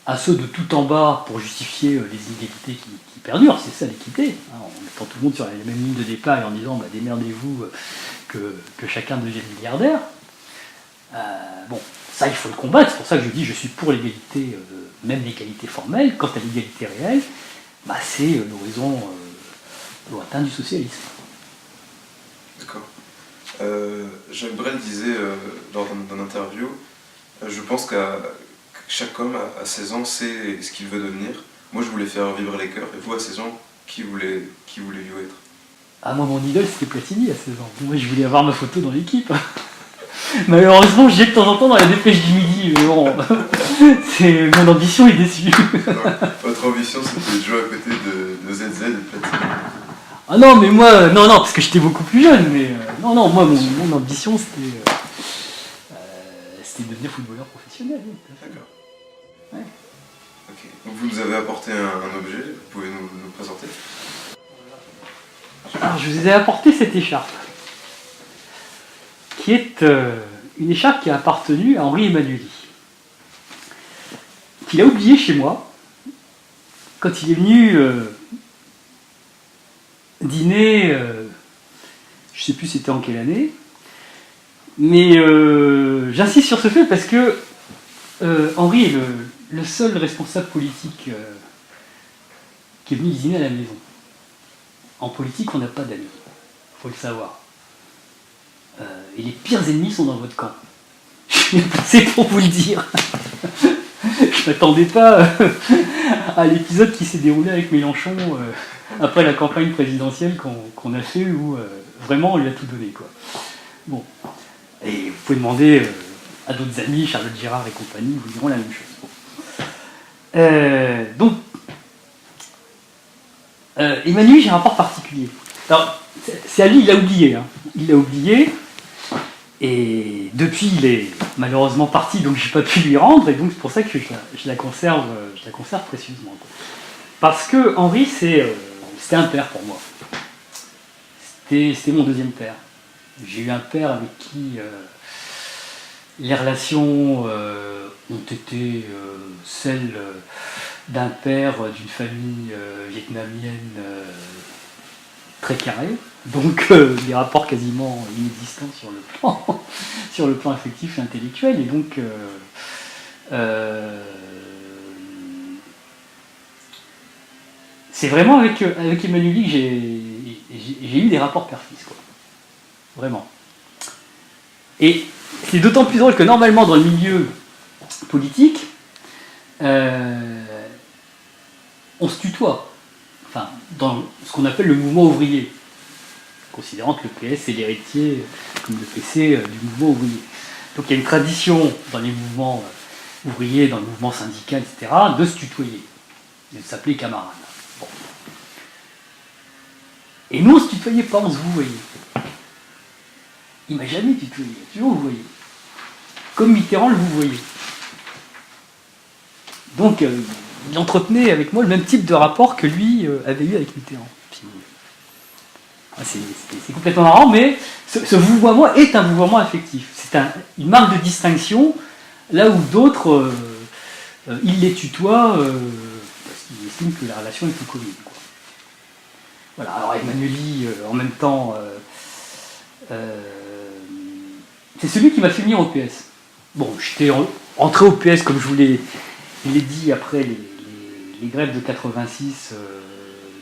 à ceux de tout en bas pour justifier les inégalités qui perdurent. C'est ça l'équité, hein, en mettant tout le monde sur la même ligne de départ et en disant bah, démerdez-vous que chacun devienne milliardaire. Bon, ça il faut le combattre, c'est pour ça que je dis je suis pour l'égalité, même l'égalité formelle. Quant à l'égalité réelle, bah, c'est l'horizon lointain du socialisme. D'accord. Jacques Brel disait lors d'une interview, je pense que chaque homme à 16 ans sait ce qu'il veut devenir. Moi je voulais faire vibrer les cœurs, et vous à 16 ans, qui voulez-vous être? Ah moi mon idole c'était Platini à 16 ans. Moi je voulais avoir ma photo dans l'équipe. Malheureusement j'y ai de temps en temps dans la dépêche du midi, mais bon, mon ambition est déçue. Votre ambition c'était de jouer à côté de ZZ et de Platini. Ah non mais moi, non parce que j'étais beaucoup plus jeune, mais non moi mon ambition c'était de devenir footballeur professionnel. Oui, d'accord. Ouais. Ok. Donc vous nous avez apporté un objet, vous pouvez nous présenter? Alors je vous ai apporté cette écharpe, qui est une écharpe qui a appartenu à Henri Emmanuelli, qu'il a oublié chez moi quand il est venu dîner, je ne sais plus c'était en quelle année, mais j'insiste sur ce fait parce que Henri est le seul responsable politique qui est venu dîner à la maison. En politique, on n'a pas d'amis, il faut le savoir. Et les pires ennemis sont dans votre camp. C'est pour vous le dire. Je m'attendais pas à l'épisode qui s'est déroulé avec Mélenchon après la campagne présidentielle qu'on a fait où vraiment on lui a tout donné, quoi. Bon. Et vous pouvez demander à d'autres amis, Charlotte Girard et compagnie, ils vous diront la même chose. Bon. Donc, Emmanuel, j'ai un rapport particulier. Alors, c'est à lui, il l'a oublié. Hein. Il l'a oublié. Et depuis, il est malheureusement parti, donc je n'ai pas pu lui rendre. Et donc, c'est pour ça que je la conserve précieusement. Quoi. Parce que Henri, c'était un père pour moi. C'était mon deuxième père. J'ai eu un père avec qui les relations ont été celles d'un père d'une famille vietnamienne très carrée, donc des rapports quasiment inexistants sur le plan affectif et intellectuel, et donc c'est vraiment avec Emmanuel que j'ai eu des rapports père-fils, quoi. Vraiment. Et c'est d'autant plus drôle que normalement dans le milieu politique, on se tutoie. Enfin, dans ce qu'on appelle le mouvement ouvrier, considérant que le PS est l'héritier, comme le PC, du mouvement ouvrier. Donc il y a une tradition dans les mouvements ouvriers, dans le mouvement syndical, etc., de se tutoyer, de s'appeler camarade. Bon. Et nous, on ne se tutoyait pas, on se vouvoyait. Il m'a jamais tutoyé, il a toujours vouvoyé. Comme Mitterrand le vouvoyait. Donc, il entretenait avec moi le même type de rapport que lui avait eu avec Mitterrand. Puis, c'est complètement marrant, mais ce vouvoiement est un vouvoiement affectif. C'est une marque de distinction, là où d'autres, ils les tutoient parce qu'ils estiment que la relation est plus commune. Quoi. Voilà, alors Emmanuelli, en même temps, c'est celui qui m'a fait venir au PS. Bon, j'étais entré au PS, comme je vous l'ai dit, après les grèves de 86,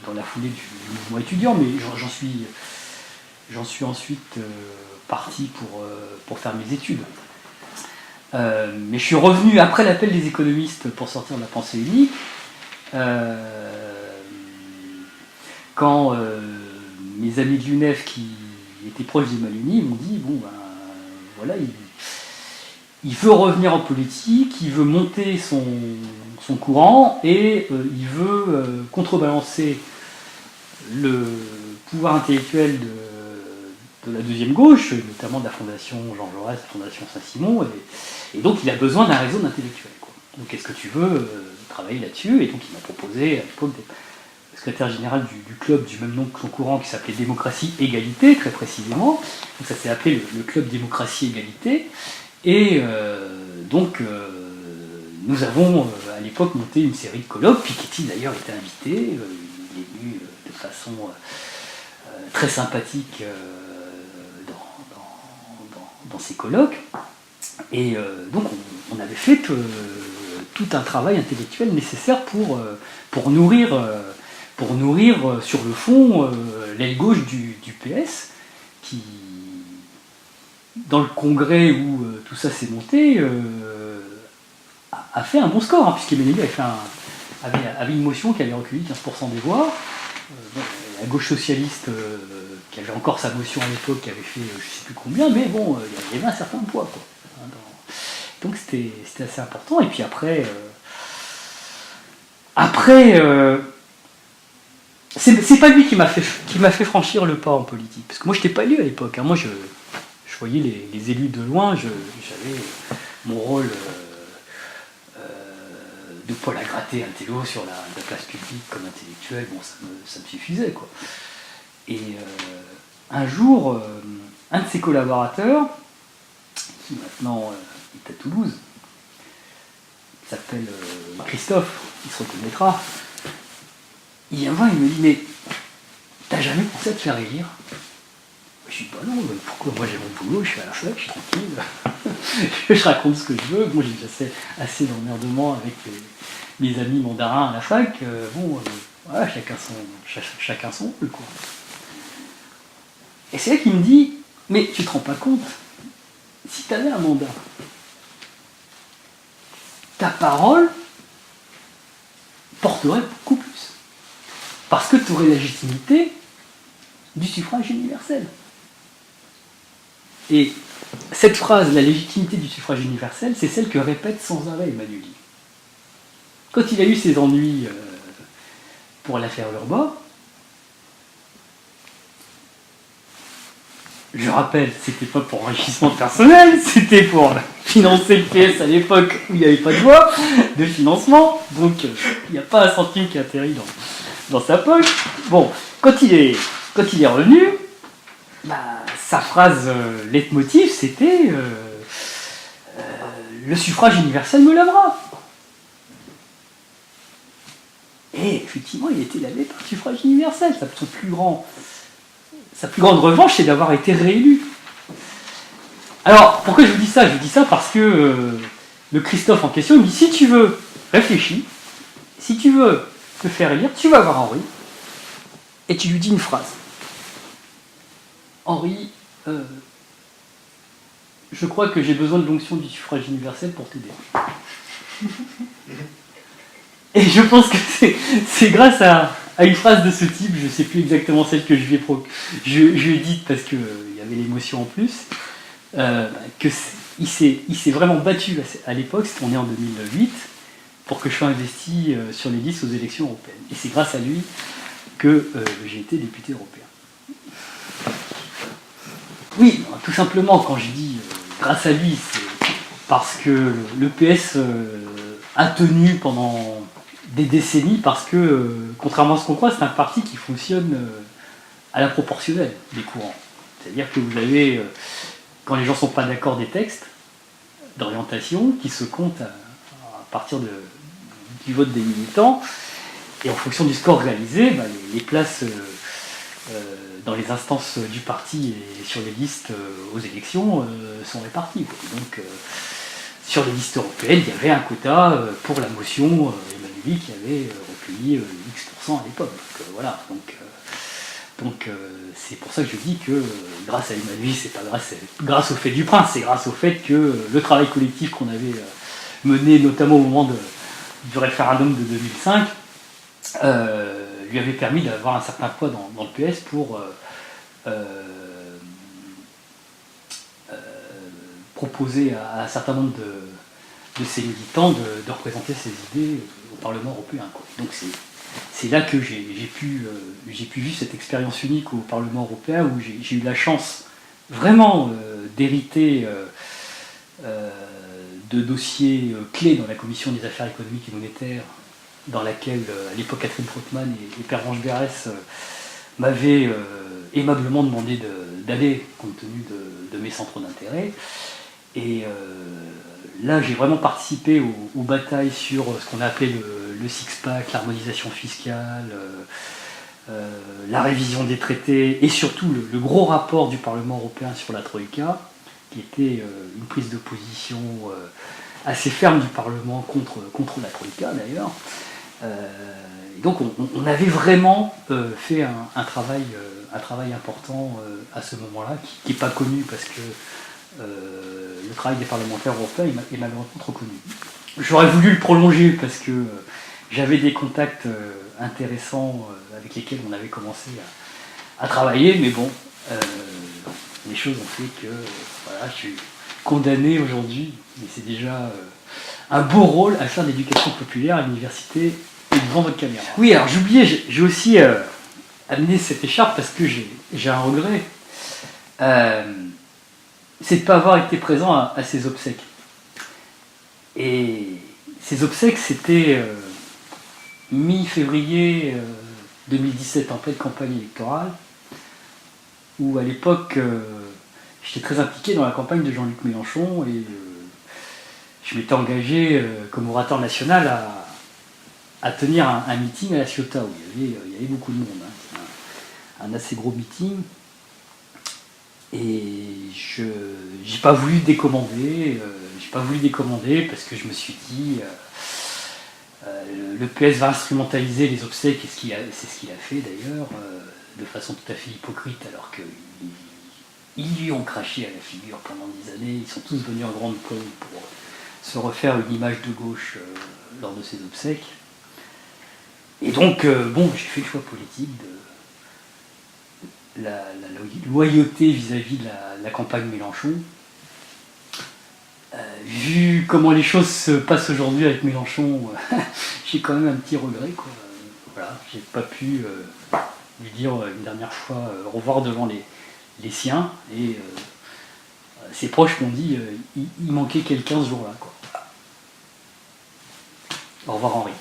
dans la foulée du mouvement étudiant, mais j'en suis ensuite parti pour faire mes études. Mais je suis revenu après l'appel des économistes pour sortir de la pensée unique, quand mes amis de l'UNEF qui étaient proches d'Emmanuel m'ont dit, bon, ben voilà, il veut revenir en politique, il veut monter son courant et il veut contrebalancer le pouvoir intellectuel de la deuxième gauche, notamment de la Fondation Jean Jaurès, la Fondation Saint-Simon, et donc il a besoin d'un réseau d'intellectuels, quoi. Donc est-ce que tu veux travailler là-dessus? Et donc il m'a proposé à l'époque d'être secrétaire général du club du même nom que son courant, qui s'appelait Démocratie Égalité, très précisément. Donc ça s'est appelé le club Démocratie Égalité. Et nous avons à l'époque monté une série de colloques. Piketty d'ailleurs était invité, il est venu de façon très sympathique dans ces colloques. Et donc on avait fait tout un travail intellectuel nécessaire pour nourrir sur le fond l'aile gauche du PS, qui, dans le congrès où tout ça s'est monté, a fait un bon score, hein, puisqu'Emmanuel avait une motion qui avait recueilli 15% des voix. La gauche socialiste, qui avait encore sa motion à l'époque, qui avait fait je ne sais plus combien, mais bon, il y avait un certain poids, quoi. Donc c'était assez important. Et puis après c'est pas lui qui m'a fait franchir le pas en politique, parce que moi je n'étais pas élu à l'époque, hein. Moi je voyais les élus de loin, j'avais mon rôle de poil à gratter un télo sur la place publique comme intellectuel, bon, ça me suffisait, quoi. Et un jour, un de ses collaborateurs, qui maintenant est à Toulouse, il s'appelle Christophe, il se reconnaîtra, il vient voir, il me dit, mais t'as jamais pensé à te faire élire? Je dis, bah non, pourquoi? Moi j'ai mon boulot, je suis à la fac, je suis tranquille, je raconte ce que je veux. Moi j'ai déjà assez d'emmerdement avec mes amis mandarins à la fac. Voilà, chacun son rôle, quoi. Et c'est là qu'il me dit, mais tu te rends pas compte, si tu avais un mandat, ta parole porterait beaucoup plus. Parce que tu aurais la légitimité du suffrage universel. Et cette phrase, la légitimité du suffrage universel, c'est celle que répète sans arrêt Emmanuel. Quand il a eu ses ennuis pour l'affaire Urbain, je rappelle, c'était pas pour enrichissement personnel, c'était pour financer le PS à l'époque où il n'y avait pas de loi de financement, donc il n'y a pas un centime qui atterrit dans sa poche. Bon, quand il est revenu, sa phrase leitmotiv, c'était le suffrage universel me lavera. Et effectivement, il était lavé par le suffrage universel. Sa plus grande revanche, c'est d'avoir été réélu. Alors, pourquoi je vous dis ça? Je vous dis ça parce que le Christophe en question, il me dit, si tu veux, réfléchis, si tu veux te faire élire, tu vas voir Henri, et tu lui dis une phrase. Henri, je crois que j'ai besoin de l'onction du suffrage universel pour t'aider. Et je pense que c'est grâce à une phrase de ce type, je ne sais plus exactement celle que je lui ai dite parce qu'il y avait l'émotion en plus, qu'il s'est vraiment battu à l'époque, on est en 2008, pour que je sois investi sur les listes aux élections européennes. Et c'est grâce à lui que j'ai été député européen. Oui, tout simplement, quand je dis grâce à lui, c'est parce que le PS a tenu pendant des décennies, parce que, contrairement à ce qu'on croit, c'est un parti qui fonctionne à la proportionnelle des courants. C'est-à-dire que vous avez, quand les gens ne sont pas d'accord des textes d'orientation, qui se comptent à partir du vote des militants, et en fonction du score réalisé, les places dans les instances du parti et sur les listes aux élections sont réparties. Donc, sur les listes européennes, il y avait un quota pour la motion Emmanuel qui avait recueilli X% à l'époque. Donc c'est pour ça que je dis que grâce à Emmanuel, c'est pas grâce au fait du prince, c'est grâce au fait que le travail collectif qu'on avait mené, notamment au moment du référendum de 2005, lui avait permis d'avoir un certain poids dans le PS pour proposer à un certain nombre de ses militants de représenter ses idées au Parlement européen, quoi. Donc c'est là que j'ai pu vivre cette expérience unique au Parlement européen, où j'ai eu la chance vraiment d'hériter de dossiers clés dans la commission des affaires économiques et monétaires, dans laquelle à l'époque Catherine Trautmann et Pervenche Berès m'avaient aimablement demandé d'aller, compte tenu de mes centres d'intérêt. Et là, j'ai vraiment participé aux batailles sur ce qu'on a appelé le six-pack, l'harmonisation fiscale, la révision des traités, et surtout le gros rapport du Parlement européen sur la Troïka, qui était une prise de position assez ferme du Parlement contre la Troïka, d'ailleurs. Donc on avait vraiment fait un travail important à ce moment-là, qui n'est pas connu parce que le travail des parlementaires européens est malheureusement trop connu. J'aurais voulu le prolonger parce que j'avais des contacts intéressants avec lesquels on avait commencé à travailler, mais bon, les choses ont fait que voilà, je suis condamné aujourd'hui, mais c'est déjà un beau rôle à faire d'éducation populaire à l'université et devant votre caméra. Oui, alors j'oubliais, j'ai aussi amené cette écharpe parce que j'ai un regret. C'est de ne pas avoir été présent à ces obsèques. Et ces obsèques, c'était mi-février 2017, en pleine campagne électorale, où à l'époque, j'étais très impliqué dans la campagne de Jean-Luc Mélenchon, et je m'étais engagé comme orateur national à tenir un meeting à La Ciotat, où il y avait beaucoup de monde, hein. Un assez gros meeting. Et j'ai pas voulu décommander, parce que je me suis dit le PS va instrumentaliser les obsèques, et c'est ce qu'il a fait d'ailleurs, de façon tout à fait hypocrite, alors qu'ils lui ont craché à la figure pendant des années. Ils sont tous venus en grande pompe pour se refaire une image de gauche lors de ces obsèques. Et donc j'ai fait le choix politique de la loyauté vis-à-vis de la campagne Mélenchon. Vu comment les choses se passent aujourd'hui avec Mélenchon, j'ai quand même un petit regret, quoi. Voilà, j'ai pas pu lui dire une dernière fois au revoir devant les siens, et ses proches m'ont dit il manquait quelqu'un ce jour-là, quoi. Au revoir Henri.